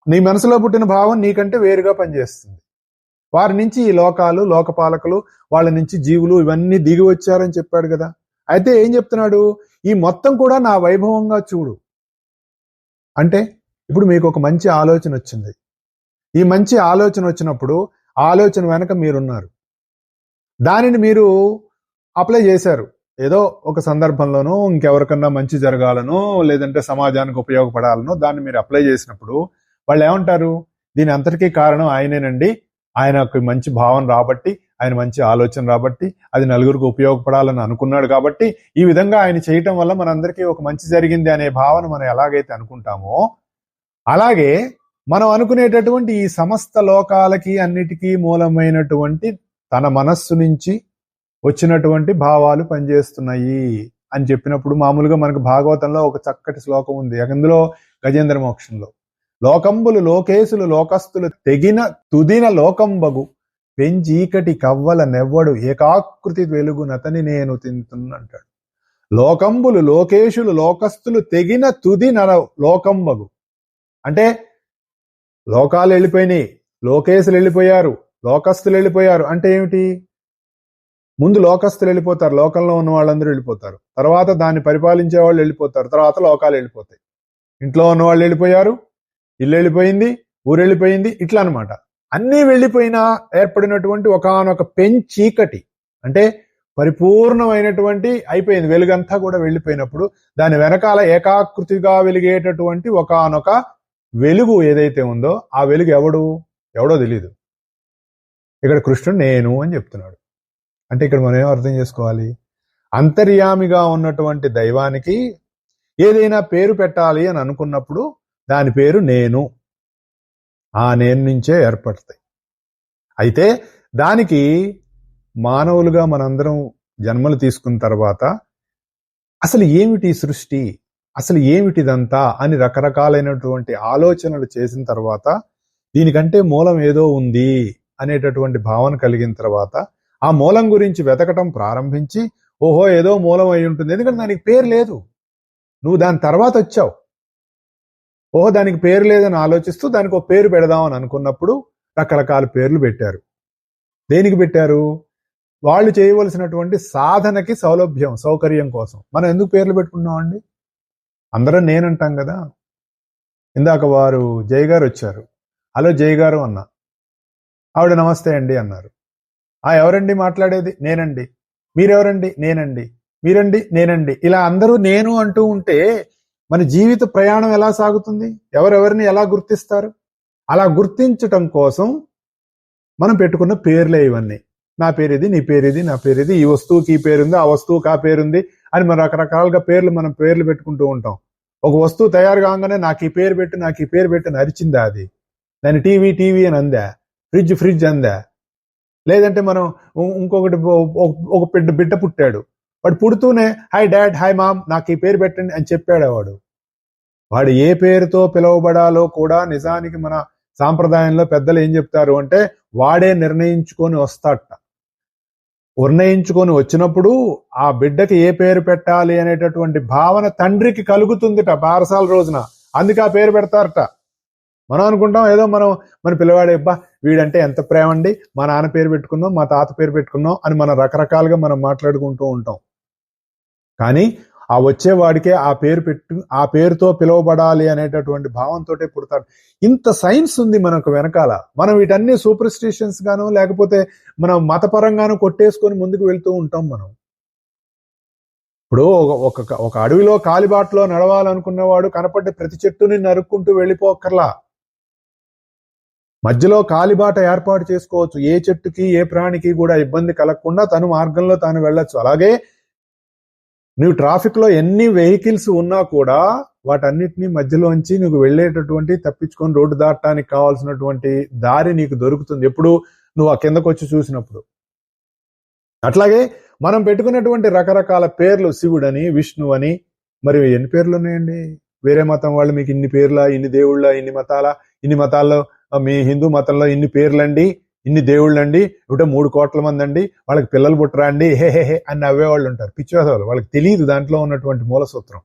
నీ మనసులో పుట్టిన భావం నీకంటే వేరుగా పనిచేస్తుంది. వారి నుంచి ఈ లోకాలు, లోకపాలకులు, వాళ్ళ నుంచి జీవులు ఇవన్నీ దిగి వచ్చారని చెప్పాడు కదా. అయితే ఏం చెప్తున్నాడు? ఈ మొత్తం కూడా నా వైభవంగా చూడు. అంటే ఇప్పుడు మీకు ఒక మంచి ఆలోచన వచ్చింది. ఈ మంచి ఆలోచన వచ్చినప్పుడు ఆలోచన వెనక మీరున్నారు. దానిని మీరు అప్లై చేశారు. ఏదో ఒక సందర్భంలోనూ ఇంకెవరికన్నా మంచి జరగాలనో లేదంటే సమాజానికి ఉపయోగపడాలనో దాన్ని మీరు అప్లై చేసినప్పుడు వాళ్ళు ఏమంటారు? దీని అంతటికీ కారణం ఆయనేనండి, ఆయనకు మంచి భావన రాబట్టి, ఆయన మంచి ఆలోచన రాబట్టి, అది నలుగురికి ఉపయోగపడాలని అనుకున్నాడు కాబట్టి ఈ విధంగా ఆయన చేయటం వల్ల మనందరికీ ఒక మంచి జరిగింది అనే భావన మనం ఎలాగైతే అనుకుంటామో అలాగే మనం అనుకునేటటువంటి ఈ సమస్త లోకాలకి అన్నిటికీ మూలమైనటువంటి తన మనస్సు నుంచి వచ్చినటువంటి భావాలు పనిచేస్తున్నాయి అని చెప్పినప్పుడు మామూలుగా మనకు భాగవతంలో ఒక చక్కటి శ్లోకం ఉంది. అందులో గజేంద్ర మోక్షంలో లోకంబులు లోకేశులు లోకస్తులు తెగిన తుదిన లోకంబగు పెంచీకటి కవ్వల నెవ్వడు ఏకాకృతి వెలుగునతని నేను తింటున్నంటాడు. లోకంబులు లోకేశులు లోకస్తులు తెగిన తుదిన లోకంబగు అంటే లోకాలు వెళ్ళిపోయినాయి, లోకేశులు వెళ్ళిపోయారు, లోకస్తులు వెళ్ళిపోయారు. అంటే ఏమిటి? ముందు లోకస్తులు వెళ్ళిపోతారు, లోకంలో ఉన్న వాళ్ళందరూ వెళ్ళిపోతారు. తర్వాత దాన్ని పరిపాలించే వాళ్ళు వెళ్ళిపోతారు, తర్వాత లోకాలు వెళ్ళిపోతాయి. ఇంట్లో ఉన్న వాళ్ళు వెళ్ళిపోయారు, ఇల్లు వెళ్ళిపోయింది, ఊరు వెళ్ళిపోయింది, ఇట్లా అనమాట. అన్నీ వెళ్ళిపోయినా ఏర్పడినటువంటి ఒకానొక పెంచీకటి అంటే పరిపూర్ణమైనటువంటి అయిపోయింది, వెలుగంతా కూడా వెళ్ళిపోయినప్పుడు దాని వెనకాల ఏకాకృతిగా వెలిగేటటువంటి ఒకానొక వెలుగు ఏదైతే ఉందో ఆ వెలుగు ఎవడో తెలియదు. ఇక్కడ కృష్ణుడు నేను అని చెప్తున్నాడు. అంటే ఇక్కడ మనం ఏం అర్థం చేసుకోవాలి? అంతర్యామిగా ఉన్నటువంటి దైవానికి ఏదైనా పేరు పెట్టాలి అని అనుకున్నప్పుడు దాని పేరు నేను. ఆ నేను నుంచే ఏర్పడతాయి. అయితే దానికి మానవులుగా మనందరం జన్మలు తీసుకున్న తర్వాత అసలు ఏమిటి సృష్టి, అసలు ఏమిటిదంతా అని రకరకాలైనటువంటి ఆలోచనలు చేసిన తర్వాత దీనికంటే మూలం ఏదో ఉంది అనేటటువంటి భావన కలిగిన తర్వాత ఆ మూలం గురించి వెతకటం ప్రారంభించి ఓహో ఏదో మూలం అయి ఉంటుంది, ఎందుకంటే దానికి పేరు లేదు, నువ్వు దాని తర్వాత వచ్చావు. ఓహో దానికి పేరు లేదని ఆలోచిస్తూ దానికి ఒక పేరు పెడదామని అనుకున్నప్పుడు రకరకాల పేర్లు పెట్టారు. దేనికి పెట్టారు? వాళ్ళు చేయవలసినటువంటి సాధనకి సౌలభ్యం, సౌకర్యం కోసం. మనం ఎందుకు పేర్లు పెట్టుకున్నామండి? అందరం నేనంటాం కదా. ఇందాక వారు జయ గారు వచ్చారు, హలో జయ గారు అన్నా, ఆవిడ నమస్తే అండి అన్నారు. ఎవరండి మాట్లాడేది? నేనండి. మీరెవరండి? నేనండి. మీరండి? నేనండి. ఇలా అందరూ నేను అంటూ ఉంటే మన జీవిత ప్రయాణం ఎలా సాగుతుంది? ఎవరెవరిని ఎలా గుర్తిస్తారు? అలా గుర్తించటం కోసం మనం పెట్టుకున్న పేర్లే ఇవన్నీ. నా పేరుది, నీ పేరుది, నా పేరుది, ఈ వస్తువుకి ఈ పేరుంది, ఆ వస్తువుకి ఆ పేరుంది అని మనం రకరకాలుగా మనం పేర్లు పెట్టుకుంటూ ఉంటాం. ఒక వస్తువు తయారు కాగానే నాకు ఈ పేరు పెట్టు, నాకు ఈ పేరు పెట్టు అని అరిచిందా అది? దాన్ని టీవీ అని అందా, ఫ్రిడ్జ్ అందా? లేదంటే మనం ఇంకొకటి ఒక బిడ్డ పుట్టాడు, వాడు పుడుతూనే హాయ్ డాడ్, హాయ్ మామ్, నాకు ఈ పేరు పెట్టండి అని చెప్పాడు. వాడు ఏ పేరుతో పిలువబడాలో కూడా నిజానికి మన సాంప్రదాయంలో పెద్దలు ఏం చెప్తారు అంటే వాడే నిర్ణయించుకొని వస్తాడట. నిర్ణయించుకొని వచ్చినప్పుడు ఆ బిడ్డకి ఏ పేరు పెట్టాలి అనేటటువంటి భావన తండ్రికి కలుగుతుందిట బారసాల రోజున. అందుకే ఆ పేరు పెడతారట. మనం అనుకుంటాం ఏదో మన పిల్లవాడే అబ్బా వీడంటే ఎంత ప్రేమ అండి, మా నాన్న పేరు పెట్టుకున్నాం, మా తాత పేరు పెట్టుకున్నాం అని మనం రకరకాలుగా మనం మాట్లాడుకుంటూ ఉంటాం. కానీ ఆ వచ్చేవాడికే ఆ పేరుతో పిలువబడాలి అనేటటువంటి భావంతో పుడతాడు. ఇంత సైన్స్ ఉంది మనకు వెనకాల. మనం వీటన్ని సూపర్ స్టిషన్స్ గాను లేకపోతే మనం మతపరంగాను కొట్టేసుకొని ముందుకు వెళ్తూ ఉంటాం. మనం ఇప్పుడు ఒక అడవిలో కాలిబాటలో నడవాలనుకున్నవాడు కనపడ్డ ప్రతి చెట్టుని నరుక్కుంటూ వెళ్ళిపోకర్లా. మధ్యలో కాలిబాట ఏర్పాటు చేసుకోవచ్చు. ఏ చెట్టుకి ఏ ప్రాణికి కూడా ఇబ్బంది కలగకుండా తను మార్గంలో తాను వెళ్ళొచ్చు. అలాగే నువ్వు ట్రాఫిక్ లో ఎన్ని వెహికల్స్ ఉన్నా కూడా వాటన్నిటినీ మధ్యలోంచి నువ్వు వెళ్ళేటటువంటి తప్పించుకొని రోడ్డు దాటడానికి కావాల్సినటువంటి దారి నీకు దొరుకుతుంది ఎప్పుడు నువ్వు ఆ కిందకు వచ్చి చూసినప్పుడు. అట్లాగే మనం పెట్టుకున్నటువంటి రకరకాల పేర్లు, శివుడని, విష్ణువు అని, మరి ఎన్ని పేర్లు ఉన్నాయండి? వేరే మతం వాళ్ళు మీకు ఇన్ని పేర్ల, ఇన్ని దేవుళ్ళ, ఇన్ని మతాల్లో మీ హిందూ మతంలో ఇన్ని పేర్లండి, ఇన్ని దేవుళ్ళండి, 3 కోట్ల మంది అండి, వాళ్ళకి పిల్లలు పుట్టరా అండి, హే అని నవ్వేవాళ్ళు ఉంటారు. పిచ్చివాళ్ళు, వాళ్ళకి తెలియదు దాంట్లో ఉన్నటువంటి మూల సూత్రం.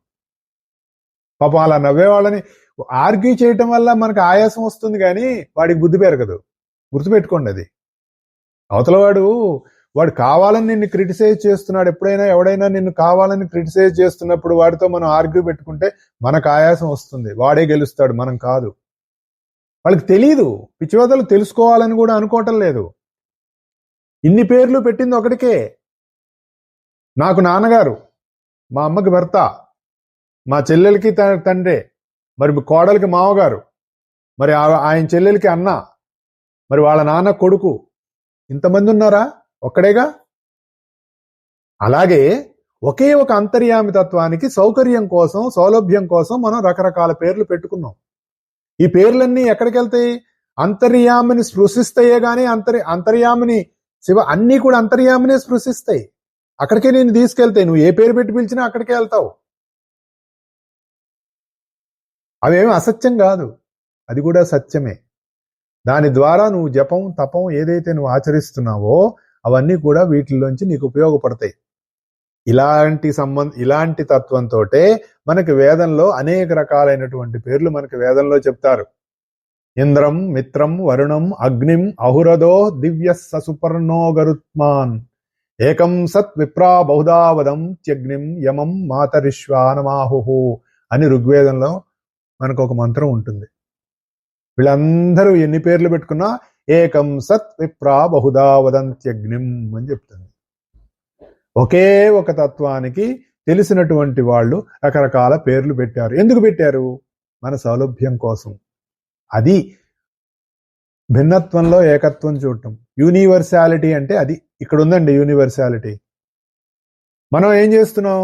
పాపం అలా నవ్వేవాళ్ళని ఆర్గ్యూ చేయటం వల్ల మనకు ఆయాసం వస్తుంది కానీ వాడికి బుద్ధి పెరగదు. గుర్తుపెట్టుకోండి, అది అవతల వాడు కావాలని నిన్ను క్రిటిసైజ్ చేస్తున్నాడు. ఎప్పుడైనా ఎవడైనా నిన్ను కావాలని క్రిటిసైజ్ చేస్తున్నప్పుడు వాడితో మనం ఆర్గ్యూ పెట్టుకుంటే మనకు ఆయాసం వస్తుంది. వాడే గెలుస్తాడు, మనం కాదు. వాళ్ళకి తెలీదు. పిచ్చివాదలు తెలుసుకోవాలని కూడా అనుకోవటం లేదు. ఇన్ని పేర్లు పెట్టింది ఒకటికే. నాకు నాన్నగారు, మా అమ్మకి భర్త, మా చెల్లెలకి తండ్రి, మరి కోడలికి మామగారు, మరి ఆయన చెల్లెలకి అన్న, మరి వాళ్ళ నాన్న కొడుకు. ఇంతమంది ఉన్నారా? ఒక్కడేగా. అలాగే ఒకే ఒక అంతర్యామి తత్వానికి సౌకర్యం కోసం, సౌలభ్యం కోసం మనం రకరకాల పేర్లు పెట్టుకున్నాం. ఈ పేర్లన్నీ ఎక్కడికి వెళ్తాయి? అంతర్యామిని స్పృశిస్తాయే గానీ అంతర్యామిని శివ అన్నీ కూడా అంతర్యామినే స్పృశిస్తాయి. అక్కడికే నేను తీసుకెళ్తాయి. నువ్వు ఏ పేరు పెట్టి పిలిచినా అక్కడికే వెళ్తావు. అవేమి అసత్యం కాదు, అది కూడా సత్యమే. దాని ద్వారా నువ్వు జపం, తపం ఏదైతే నువ్వు ఆచరిస్తున్నావో అవన్నీ కూడా వీటిల్లోంచి నీకు ఉపయోగపడతాయి. ఇలాంటి తత్వంతో మనకి వేదంలో అనేక రకాలైనటువంటి పేర్లు మనకి వేదంలో చెప్తారు. ఇంద్రం, మిత్రం, వరుణం, అగ్నిం, అహురదో దివ్య ససుపర్ణో గరుత్మాన్, ఏకం సత్ విప్రా బహుదావదం త్యగ్నిం యమం మాతరిశ్వానమాహు అని ఋగ్వేదంలో మనకు ఒక మంత్రం ఉంటుంది. వీళ్ళందరూ ఎన్ని పేర్లు పెట్టుకున్నా ఏకం సత్ విప్రా బహుదావదంత్యగ్నిం అని చెప్తుంది. ఒకే ఒక తత్వానికి తెలిసినటువంటి వాళ్ళు రకరకాల పేర్లు పెట్టారు. ఎందుకు పెట్టారు? మన సౌలభ్యం కోసం. అది భిన్నత్వంలో ఏకత్వం చూడటం. యూనివర్సాలిటీ అంటే అది. ఇక్కడ ఉందండి యూనివర్సాలిటీ. మనం ఏం చేస్తున్నాం?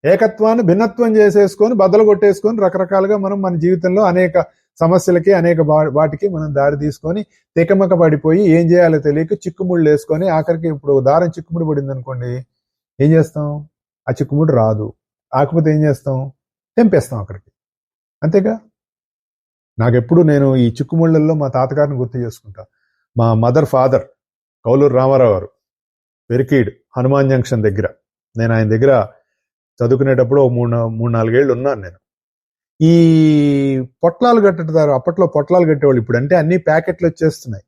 ఏకత్వాన్ని భిన్నత్వం చేసేసుకొని బద్దలు కొట్టేసుకొని రకరకాలుగా మనం మన జీవితంలో అనేక సమస్యలకి, అనేక వాటికి మనం దారి తీసుకొని తికమక పడిపోయి ఏం చేయాలో తెలియక చిక్కుముళ్ళు వేసుకొని ఆఖరికి ఇప్పుడు దారం చిక్కుముడి పడింది అనుకోండి, ఏం చేస్తాం? ఆ చిక్కుముడి రాదు. కాకపోతే ఏం చేస్తాం? తెంపేస్తాం అక్కడికి. అంతేగా. నాకెప్పుడు నేను ఈ చిక్కుముళ్ళల్లో మా తాతగారిని గుర్తు చేసుకుంటా. మా మదర్ ఫాదర్ కౌలూరు రామారావు గారు, పెరికీడ్ హనుమాన్ జంక్షన్ దగ్గర. నేను ఆయన దగ్గర చదువుకునేటప్పుడు 3-4 ఏళ్ళు ఉన్నాను నేను. ఈ పొట్లాలు కట్టుతారు. అప్పట్లో పొట్లాలు కట్టేవాళ్ళు. ఇప్పుడు అంటే అన్ని ప్యాకెట్లు వచ్చేస్తున్నాయి.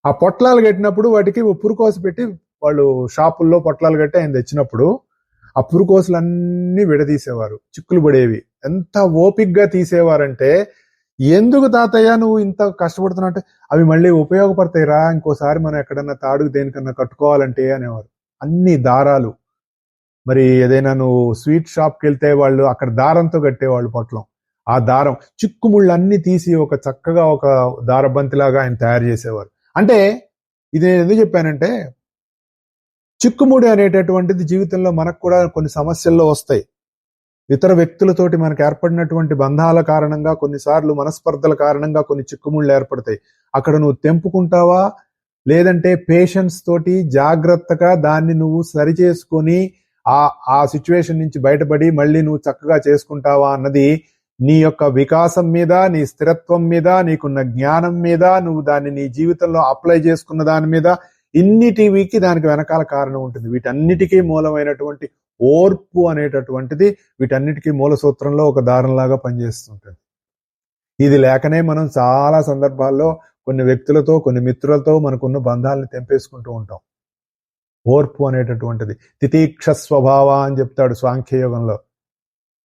ఆ పొట్లాలు కట్టినప్పుడు వాటికి పురుకోసి పెట్టి వాళ్ళు షాపుల్లో పొట్లాలు కట్టి ఆయన తెచ్చినప్పుడు ఆ పురుకోసులన్నీ విడదీసేవారు. చిక్కులు పడేవి. ఎంత ఓపిక్గా తీసేవారంటే, ఎందుకు తాతయ్య నువ్వు ఇంత కష్టపడుతున్నట్టే, అవి మళ్ళీ ఉపయోగపడతాయి రా, ఇంకోసారి మనం ఎక్కడన్నా తాడుకు దేనికన్నా కట్టుకోవాలంటే అనేవారు. అన్ని దారాలు. మరి ఏదైనా నువ్వు స్వీట్ షాప్కి వెళ్తే వాళ్ళు అక్కడ దారంతో కట్టేవాళ్ళు పొట్లం. ఆ దారం చిక్కుముళ్ళు అన్ని తీసి ఒక చక్కగా ఒక దారబంతిలాగా ఆయన తయారు చేసేవారు. అంటే ఇది నేను ఎందుకు చెప్పానంటే, చిక్కుముడి అనేటటువంటిది జీవితంలో మనకు కూడా కొన్ని సమస్యల్లో వస్తాయి. ఇతర వ్యక్తులతోటి మనకు ఏర్పడినటువంటి బంధాల కారణంగా, కొన్నిసార్లు మనస్పర్ధల కారణంగా కొన్ని చిక్కుముళ్ళు ఏర్పడతాయి. అక్కడ నువ్వు తెంపుకుంటావా, లేదంటే పేషెన్స్ తోటి జాగ్రత్తగా దాన్ని నువ్వు సరి చేసుకొని ఆ సిచ్యువేషన్ నుంచి బయటపడి మళ్ళీ నువ్వు చక్కగా చేసుకుంటావా అన్నది నీ యొక్క వికాసం మీద, నీ స్థిరత్వం మీద, నీకున్న జ్ఞానం మీద, నువ్వు దాన్ని నీ జీవితంలో అప్లై చేసుకున్న దాని మీద, ఇన్నిటికి దానికి వెనకాల కారణం ఉంటుంది. వీటన్నిటికీ మూలమైనటువంటి ఓర్పు అనేటటువంటిది వీటన్నిటికీ మూల సూత్రంలో ఒక దారంలాగా పనిచేస్తుంటుంది. ఇది లేకనే మనం చాలా సందర్భాల్లో కొన్ని వ్యక్తులతో, కొన్ని మిత్రులతో మనకున్న బంధాలను తెంపేసుకుంటూ ఉంటాం. ఓర్పు అనేటటువంటిది తితీక్ష స్వభావ అని చెప్తాడు సాంఖ్యయోగంలో.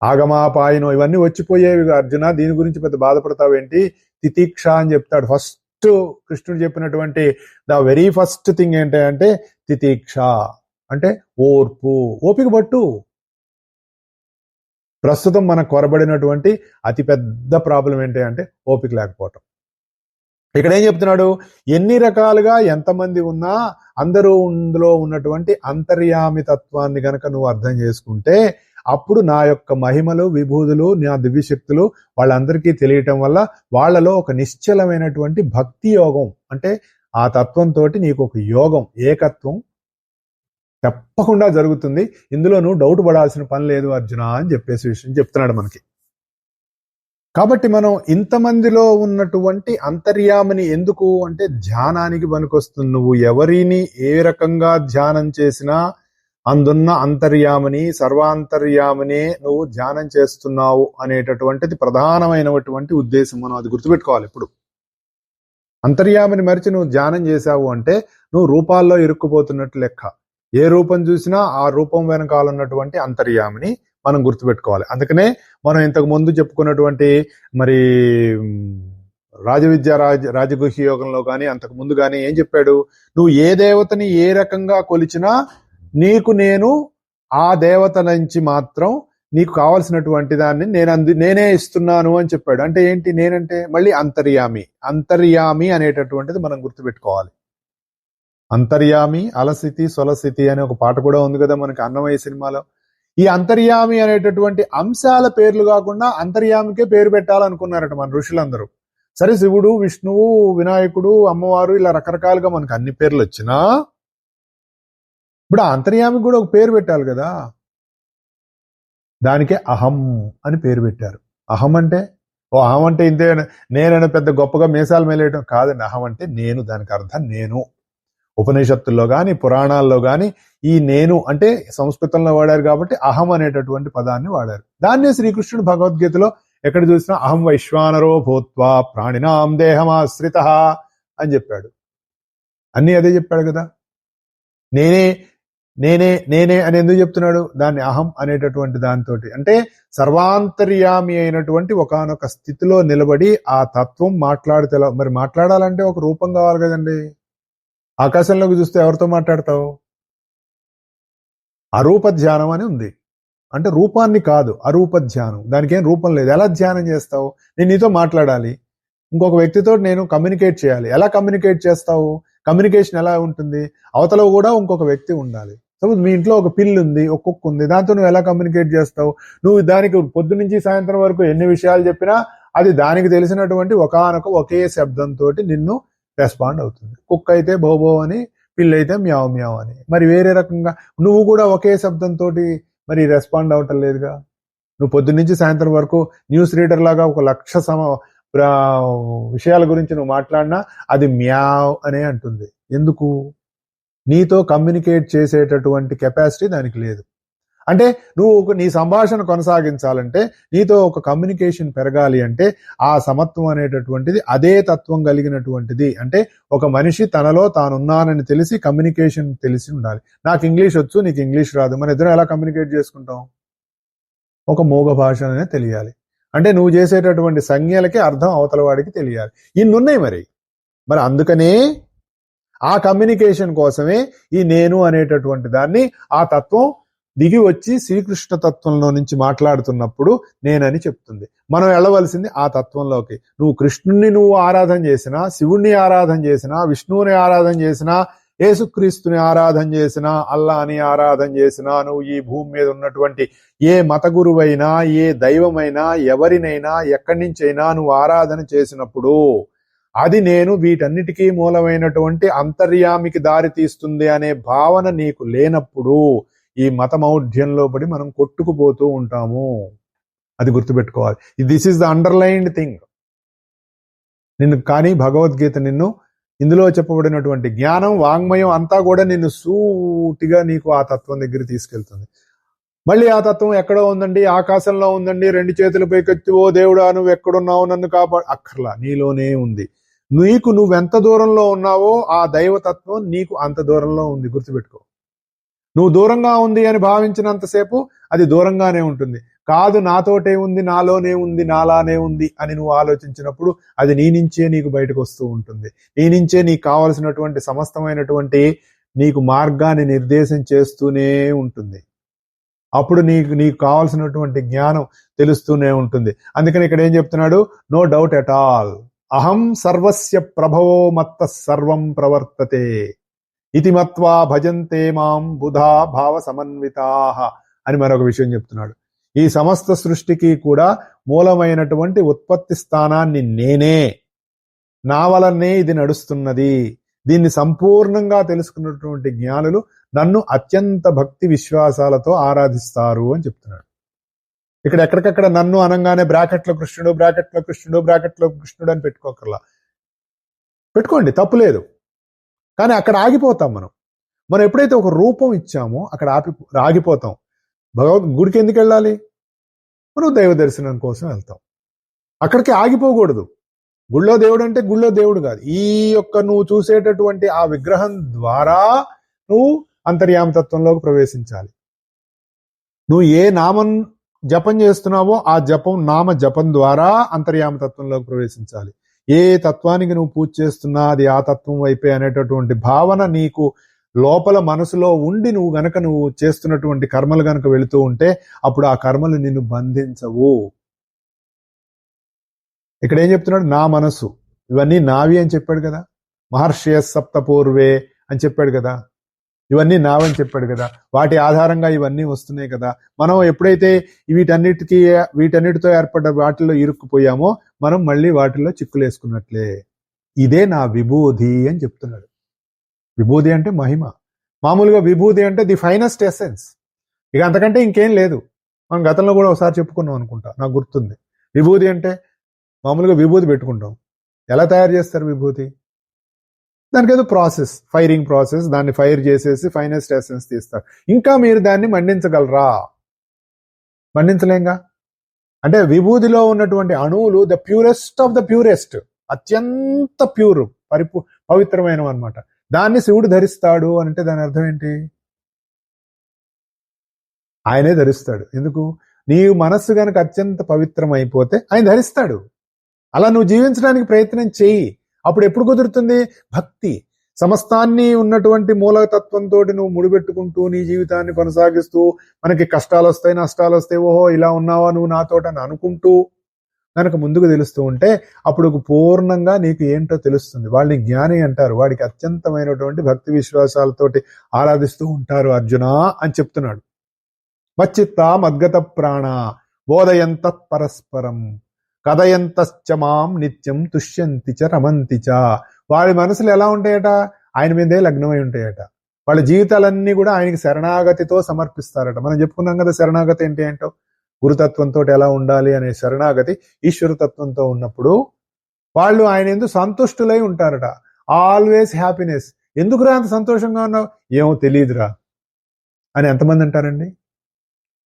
ఆగమాపాయనం ఇవన్నీ వచ్చిపోయేవి అర్జున, దీని గురించి పెద్ద బాధపడతావేంటి, తితీక్ష అని చెప్తాడు. ఫస్ట్ కృష్ణుడు చెప్పినటువంటి ద వెరీ ఫస్ట్ థింగ్ ఏంటంటే తితీక్ష అంటే ఓర్పు, ఓపిక పట్టు. ప్రస్తుతం మనకు కొరబడినటువంటి అతిపెద్ద ప్రాబ్లం ఏంటి అంటే ఓపిక లేకపోవటం. ఇక్కడ ఏం చెప్తున్నాడు, ఎన్ని రకాలుగా ఎంతమంది ఉన్నా అందరూ అందులో ఉన్నటువంటి అంతర్యామి తత్వాన్ని గనక నువ్వు అర్థం చేసుకుంటే అప్పుడు నా యొక్క మహిమలు, విభూతులు, నా దివ్యశక్తులు వాళ్ళందరికీ తెలియటం వల్ల వాళ్ళలో ఒక నిశ్చలమైనటువంటి భక్తి యోగం, అంటే ఆ తత్వంతో నీకు ఒక యోగం, ఏకత్వం తప్పకుండా జరుగుతుంది. ఇందులో నువ్వు డౌట్ పడాల్సిన పని లేదు అర్జున అని చెప్పేసి విషయం చెప్తున్నాడు మనకి. కాబట్టి మనం ఇంతమందిలో ఉన్నటువంటి అంతర్యామిని ఎందుకు అంటే ధ్యానానికి పనికొస్తుంది. నువ్వు ఎవరిని ఏ రకంగా ధ్యానం చేసినా అందున్న అంతర్యామిని, సర్వాంతర్యామినే నువ్వు ధ్యానం చేస్తున్నావు అనేటటువంటిది ప్రధానమైనటువంటి ఉద్దేశం. మనం అది గుర్తుపెట్టుకోవాలి. ఇప్పుడు అంతర్యామిని మరిచి నువ్వు ధ్యానం చేశావు అంటే నువ్వు రూపాల్లో ఇరుక్కుపోతున్నట్టు లెక్క. ఏ రూపం చూసినా ఆ రూపం వెనకాలన్నటువంటి అంతర్యామిని మనం గుర్తుపెట్టుకోవాలి. అందుకనే మనం ఇంతకు ముందు చెప్పుకున్నటువంటి మరి రాజగుహ్య యోగంలో కానీ అంతకు ముందు కానీ ఏం చెప్పాడు, నువ్వు ఏ దేవతని ఏ రకంగా కొలిచినా నీకు నేను ఆ దేవత నుంచి మాత్రం నీకు కావాల్సినటువంటి దాన్ని నేనే ఇస్తున్నాను అని చెప్పాడు. అంటే ఏంటి, నేనంటే మళ్ళీ అంతర్యామి అనేటటువంటిది మనం గుర్తుపెట్టుకోవాలి. అంతర్యామి అలసితి సొలసితి అనే ఒక పాట కూడా ఉంది కదా మనకి అన్నమయ్య సినిమాలో. ఈ అంతర్యామి అనేటటువంటి అంశాల పేర్లు కాకుండా అంతర్యామికే పేరు పెట్టాలనుకున్నారట మన ఋషులందరూ. సరే, శివుడు, విష్ణువు, వినాయకుడు, అమ్మవారు ఇలా రకరకాలుగా మనకు అన్ని పేర్లు వచ్చినా ఇప్పుడు ఆ అంతర్యామికి కూడా ఒక పేరు పెట్టాలి కదా. దానికే అహం అని పేరు పెట్టారు. అహం అంటే అహం అంటే ఇంతే, నేనైనా పెద్ద గొప్పగా మీసాలు మేలేయటం కాదండి. అహం అంటే నేను, దానికి అర్థం నేను. ఉపనిషత్తుల్లో కానీ పురాణాల్లో కానీ ఈ నేను అంటే సంస్కృతంలో వాడారు కాబట్టి అహం అనేటటువంటి పదాన్ని వాడారు. దాన్నే శ్రీకృష్ణుడు భగవద్గీతలో ఎక్కడ చూసినా అహం వైశ్వానరో భూత్వా ప్రాణినాం దేహమాశ్రితః అని చెప్పాడు. అన్నీ అదే చెప్పాడు కదా. నేనే నేనే నేనే అని ఎందుకు చెప్తున్నాడు, దాన్ని అహం అనేటటువంటి దానితోటి. అంటే సర్వాంతర్యామి అయినటువంటి ఒకానొక స్థితిలో నిలబడి ఆ తత్వం మాట్లాడితే, మరి మాట్లాడాలంటే ఒక రూపం కావాలి కదండి. ఆకాశంలోకి చూస్తే ఎవరితో మాట్లాడతావు? అరూప ధ్యానం అని ఉంది. అంటే రూపాన్ని కాదు, అరూప ధ్యానం. దానికి ఏం రూపం లేదు. ఎలా ధ్యానం చేస్తావు? నేను నీతో మాట్లాడాలి, ఇంకొక వ్యక్తితో నేను కమ్యూనికేట్ చేయాలి. ఎలా కమ్యూనికేట్ చేస్తావు? కమ్యూనికేషన్ ఎలా ఉంటుంది? అవతల కూడా ఇంకొక వ్యక్తి ఉండాలి. సపోజ్ మీ ఇంట్లో ఒక పిల్లి ఉంది, ఒక కుక్క ఉంది, దాంతో నువ్వు ఎలా కమ్యూనికేట్ చేస్తావు? నువ్వు దానికి పొద్దు నుంచి సాయంత్రం వరకు ఎన్ని విషయాలు చెప్పినా అది దానికి తెలిసినటువంటి ఒకే శబ్దంతో నిన్ను రెస్పాండ్ అవుతుంది. కుక్క అయితే బోబో అని, పిల్లి అయితే మ్యావ్ మ్యావ్ అని. మరి వేరే రకంగా నువ్వు కూడా ఒకే శబ్దంతో మరి రెస్పాండ్ అవటం లేదుగా. నువ్వు పొద్దున్న నుంచి సాయంత్రం వరకు న్యూస్ రీడర్ లాగా 1,00,000 విషయాల గురించి నువ్వు మాట్లాడినా అది మ్యావ్ అనే అంటుంది. ఎందుకు? నీతో కమ్యూనికేట్ చేసేటటువంటి కెపాసిటీ దానికి లేదు. అంటే నువ్వు నీ సంభాషణ కొనసాగించాలంటే, నీతో ఒక కమ్యూనికేషన్ పెరగాలి అంటే ఆ సమత్వం అనేటటువంటిది అదే తత్వం కలిగినటువంటిది. అంటే ఒక మనిషి తనలో తానున్నానని తెలిసి కమ్యూనికేషన్ తెలిసి ఉండాలి. నాకు ఇంగ్లీష్ వచ్చు, నీకు ఇంగ్లీష్ రాదు, మన ఇద్దరం ఎలా కమ్యూనికేట్ చేసుకుంటాం? ఒక మూగ భాషనే తెలియాలి. అంటే నువ్వు చేసేటటువంటి సంజ్ఞలకి అర్థం అవతల వాడికి తెలియాలి. ఇన్నున్నాయి మరి అందుకనే ఆ కమ్యూనికేషన్ కోసమే ఈ నేను అనేటటువంటి దాన్ని ఆ తత్వం దిగి వచ్చి శ్రీకృష్ణ తత్వంలో నుంచి మాట్లాడుతున్నప్పుడు నేనని చెప్తుంది. మనం వెళ్ళవలసింది ఆ తత్వంలోకి. నువ్వు కృష్ణుణ్ణి నువ్వు ఆరాధన చేసినా, శివుణ్ణి ఆరాధన చేసినా, విష్ణువుని ఆరాధన చేసినా, యేసుక్రీస్తుని ఆరాధన చేసినా, అల్లాని ఆరాధన చేసినా, నువ్వు ఈ భూమి మీద ఉన్నటువంటి ఏ మత గురువైనా, ఏ దైవమైనా, ఎవరినైనా, ఎక్కడి నుంచైనా నువ్వు ఆరాధన చేసినప్పుడు అది నేను వీటన్నిటికీ మూలమైనటువంటి అంతర్యామికి దారి తీస్తుంది అనే భావన నీకు లేనప్పుడు ఈ మతమౌఢ్యంలో పడి మనం కొట్టుకుపోతూ ఉంటాము. అది గుర్తుపెట్టుకోవాలి. This is the underlined thing. కానీ భగవద్గీత నిన్ను ఇందులో చెప్పబడినటువంటి జ్ఞానం, వాంగ్మయం అంతా కూడా నిన్ను సూటిగా నీకు ఆ తత్వం దగ్గర తీసుకెళ్తుంది. మళ్ళీ ఆ తత్వం ఎక్కడో ఉందండి, ఆకాశంలో ఉందండి, 2 చేతులు పైకెత్తి ఓ దేవుడా నువ్వు ఎక్కడున్నావు నన్ను అక్కర్లా, నీలోనే ఉంది. నీకు నువ్వెంత దూరంలో ఉన్నావో ఆ దైవతత్వం నీకు అంత దూరంలో ఉంది, గుర్తుపెట్టుకో. నువ్వు దూరంగా ఉంది అని భావించినంతసేపు అది దూరంగానే ఉంటుంది. కాదు నాతోటే ఉంది, నాలోనే ఉంది, నాలానే ఉంది అని నువ్వు ఆలోచించినప్పుడు అది నీ నుంచే నీకు బయటకు వస్తూ ఉంటుంది. నీ నుంచే నీకు కావలసినటువంటి సమస్తమైనటువంటి నీకు మార్గాన్ని నిర్దేశం చేస్తూనే ఉంటుంది. అప్పుడు నీకు కావాల్సినటువంటి జ్ఞానం తెలుస్తూనే ఉంటుంది. అందుకని ఇక్కడ ఏం చెప్తున్నాడు? నో డౌట్ ఎట్ ఆల్, అహం సర్వస్య ప్రభవో మత్త సర్వం ప్రవర్తతే ఇతి మత్వా భజంతే మాం బుధా భావ సమన్వితాః అని మరొక విషయం చెప్తున్నాడు. ఈ సమస్త సృష్టికి కూడా మూలమైనటువంటి ఉత్పత్తి స్థానాన్ని నేనే, నా వలనే ఇది నడుస్తున్నది. దీన్ని సంపూర్ణంగా తెలుసుకున్నటువంటి జ్ఞానులు నన్ను అత్యంత భక్తి విశ్వాసాలతో ఆరాధిస్తారు అని చెప్తున్నాడు. ఇక్కడ ఎక్కడికక్కడ నన్ను అనగానే బ్రాకెట్లో కృష్ణుడు, బ్రాకెట్లో కృష్ణుడు, బ్రాకెట్లో కృష్ణుడు అని పెట్టుకోకర్లా. పెట్టుకోండి, తప్పులేదు. కానీ అక్కడ ఆగిపోతాం మనం ఎప్పుడైతే ఒక రూపం ఇచ్చామో అక్కడ ఆగిపోతాం. గుడికి ఎందుకు వెళ్ళాలి? మనం దైవ దర్శనం కోసం వెళ్తాం. అక్కడికి ఆగిపోకూడదు. గుళ్ళో దేవుడు అంటే గుళ్ళో దేవుడు కాదు, ఈ యొక్క నువ్వు చూసేటటువంటి ఆ విగ్రహం ద్వారా నువ్వు అంతర్యామతత్వంలోకి ప్రవేశించాలి. నువ్వు ఏ నామం జపం చేస్తున్నావో ఆ నామ జపం ద్వారా అంతర్యామతత్వంలోకి ప్రవేశించాలి. ఏ తత్వానికి నువ్వు పూజ చేస్తున్నా అది ఆ తత్వం వైపే అనేటటువంటి భావన నీకు లోపల మనసులో ఉండి నువ్వు చేస్తున్నటువంటి కర్మలు గనక వెళుతూ ఉంటే అప్పుడు ఆ కర్మలు నిన్ను బంధించవు. ఇక్కడ ఏం చెప్తున్నాడు? నా మనసు, ఇవన్నీ నావి అని చెప్పాడు కదా. మహర్షయ సప్తపూర్వే అని చెప్పాడు కదా. ఇవన్నీ నావని చెప్పాడు కదా. వాటి ఆధారంగా ఇవన్నీ వస్తున్నాయి కదా. మనం ఎప్పుడైతే వీటన్నిటితో ఏర్పడ్డ వాటిల్లో ఇరుక్కుపోయామో మనం మళ్ళీ వాటిల్లో చిక్కులేసుకున్నట్లే. ఇదే నా విభూది అని చెప్తున్నాడు. విభూది అంటే మహిమ. మామూలుగా విభూది అంటే ది ఫైనెస్ట్ ఎసెన్స్. ఇక అంతకంటే ఇంకేం లేదు. మనం గతంలో కూడా ఒకసారి చెప్పుకున్నాం అనుకుంటా, నాకు గుర్తుంది. విభూది అంటే మామూలుగా విభూది పెట్టుకుంటాం. ఎలా తయారు చేస్తారు విభూతి? దానికి ఏదో ప్రాసెస్, ఫైరింగ్ ప్రాసెస్, దాన్ని ఫైర్ చేసేసి ఫైనెస్ట్ ఎసెన్స్ తీస్తారు. ఇంకా మీరు దాన్ని మండించగలరా? మండించలేంగా. అంటే విభూదిలో ఉన్నటువంటి అణువులు the purest of the purest, అత్యంత ప్యూర్, పవిత్రమైనవి అనమాట. దాన్ని శివుడు ధరిస్తాడు అంటే దాని అర్థం ఏంటి? ఆయనే ధరిస్తాడు. ఎందుకు? నీ మనస్సు గనక అత్యంత పవిత్రం అయిపోతే ఆయన ధరిస్తాడు. అలా నువ్వు జీవించడానికి ప్రయత్నం చెయ్యి. అప్పుడు ఎప్పుడు కుదురుతుంది? భక్తి. సమస్తాన్ని ఉన్నటువంటి మూలతత్వంతో నువ్వు ముడిపెట్టుకుంటూ నీ జీవితాన్ని కొనసాగిస్తూ, మనకి కష్టాలు వస్తాయి, నష్టాలు వస్తాయి, ఓహో ఇలా ఉన్నావా నువ్వు నాతోటని అనుకుంటూ కనుక ముందుకు తెలుస్తూ ఉంటే అప్పుడు పూర్ణంగా నీకు ఏంటో తెలుస్తుంది. వాళ్ళని జ్ఞాని అంటారు. వాడికి అత్యంతమైనటువంటి భక్తి విశ్వాసాలతోటి ఆరాధిస్తూ ఉంటారు అర్జున అని చెప్తున్నాడు. మచ్చిత్త మద్గత ప్రాణ బోధయంత పరస్పరం కథయంతశ్చ మాం నిత్యం తుష్యంతి చ రమంతి చ. వాడి మనసులు ఎలా ఉంటాయట? ఆయన మీదే లగ్నమై ఉంటాయట. వాళ్ళ జీవితాలన్నీ కూడా ఆయనకి శరణాగతితో సమర్పిస్తారట. మనం చెప్పుకున్నాం కదా శరణాగతి ఏంటి ఏంటో. గురుతత్వంతో ఎలా ఉండాలి అనే శరణాగతి ఈశ్వరతత్వంతో ఉన్నప్పుడు వాళ్ళు ఆయన ఎందుకు సంతుష్టులై ఉంటారట. Always happiness. ఎందుకురా అంత సంతోషంగా ఉన్నావు? ఏమో తెలియదురా అని ఎంతమంది అంటారండి?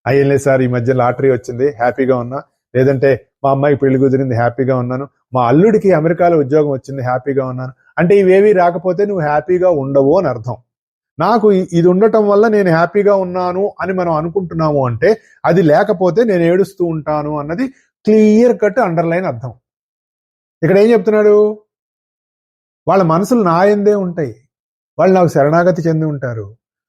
అయ్యలే సార్ ఈ మధ్య లాటరీ వచ్చింది హ్యాపీగా ఉన్నా, లేదంటే మా అమ్మాయి పెళ్లి కుదిరింది హ్యాపీగా ఉన్నాను, మా అల్లుడికి అమెరికాలో ఉద్యోగం వచ్చింది హ్యాపీగా ఉన్నాను. అంటే ఇవేవి రాకపోతే నువ్వు హ్యాపీగా ఉండవు అని అర్థం. నాకు ఇది ఉండటం వల్ల నేను హ్యాపీగా ఉన్నాను అని మనం అనుకుంటున్నాము అంటే అది లేకపోతే నేను ఏడుస్తూ ఉంటాను అన్నది క్లియర్ కట్ అండర్లైన్ అర్థం. ఇక్కడ ఏం చెప్తున్నాడు? వాళ్ళ మనసులు నా యందే ఉంటాయి. వాళ్ళు నాకు శరణాగతి చెంది ఉంటారు.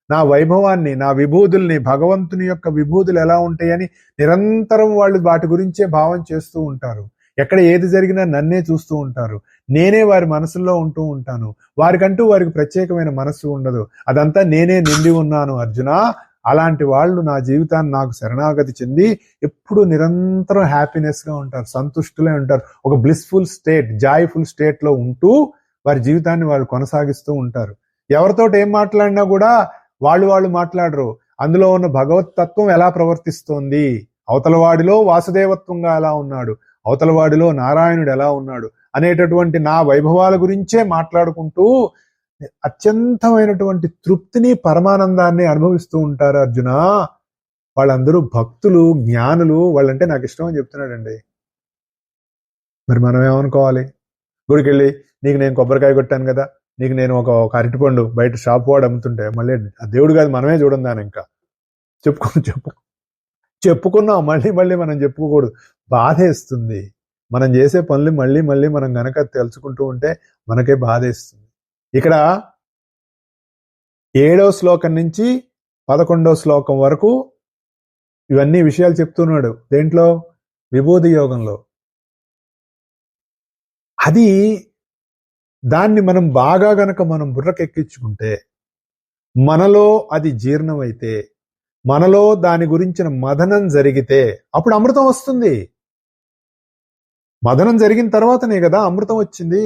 నా వైభవాన్ని, నా విభూతుల్ని, భగవంతుని యొక్క విభూతులు ఎలా ఉంటాయని నిరంతరం వాళ్ళు వాటి గురించే భావం చేస్తూ ఉంటారు. ఎక్కడ ఏది జరిగినా నన్నే చూస్తూ ఉంటారు. నేనే వారి మనసుల్లో ఉంటూ ఉంటాను. వారికి ప్రత్యేకమైన మనస్సు ఉండదు. అదంతా నేనే నిండి ఉన్నాను అర్జున. అలాంటి వాళ్ళు నా జీవితాన్ని నాకు శరణాగతి చెంది ఎప్పుడు నిరంతరం హ్యాపీనెస్ గా ఉంటారు, సంతుష్టులే ఉంటారు. ఒక బ్లిస్ఫుల్ స్టేట్, జాయ్ఫుల్ స్టేట్ లో ఉంటూ వారి జీవితాన్ని వాళ్ళు కొనసాగిస్తూ ఉంటారు. ఎవరితో ఏం మాట్లాడినా కూడా వాళ్ళు మాట్లాడరు. అందులో ఉన్న భగవత్ తత్వం ఎలా ప్రవర్తిస్తోంది అవతలవాడిలో వాసుదేవత్వంగా ఎలా ఉన్నాడు, అవతలవాడిలో నారాయణుడు ఎలా ఉన్నాడు అనేటటువంటి నా వైభవాల గురించే మాట్లాడుకుంటూ అత్యంతమైనటువంటి తృప్తిని పరమానందాన్ని అనుభవిస్తూ ఉంటారు అర్జున. వాళ్ళందరూ భక్తులు, జ్ఞానులు, వాళ్ళంటే నాకు ఇష్టం అని చెప్తున్నాడండి. మరి మనం ఏమనుకోవాలి? గుడికి వెళ్ళి నీకు నేను కొబ్బరికాయ కొట్టాను కదా, నీకు నేను ఒక అరటిపండు బయట షాప్ వాడు అమ్ముతుంటే మళ్ళీ ఆ దేవుడు కాదు మనమే చూడం దాని ఇంకా చెప్పుకున్నాం మళ్ళీ మళ్ళీ మనం చెప్పుకోకూడదు. బాధేస్తుంది. మనం చేసే పనులు మళ్ళీ మళ్ళీ మనం గనక తెలుసుకుంటూ ఉంటే మనకే బాధేస్తుంది. ఇక్కడ 7వ శ్లోకం నుంచి 11వ శ్లోకం వరకు ఇవన్నీ విషయాలు చెప్తున్నాడు. దేంట్లో? విభూతి యోగంలో. అది దాన్ని మనం బాగా గనక మనం బుర్రకెక్కించుకుంటే, మనలో అది జీర్ణమైతే, మనలో దాని గురించిన మదనం జరిగితే అప్పుడు అమృతం వస్తుంది. మదనం జరిగిన తర్వాతనే కదా అమృతం వచ్చింది.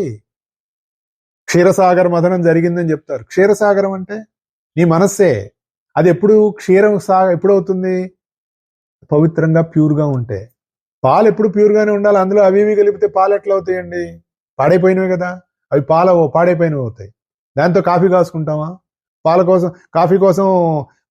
క్షీరసాగర మదనం జరిగిందని చెప్తారు. క్షీరసాగరం అంటే నీ మనస్సే. అది ఎప్పుడు ఎప్పుడవుతుంది? పవిత్రంగా ప్యూర్గా ఉంటే. పాలు ఎప్పుడు ప్యూర్గానే ఉండాలి. అందులో అవి ఇవి కలిపితే పాలు ఎట్లా అవుతాయండి? పాడైపోయినవి కదా. అవి పాడైపోయినవి అవుతాయి. దాంతో కాఫీ కాసుకుంటామా? కాఫీ కోసం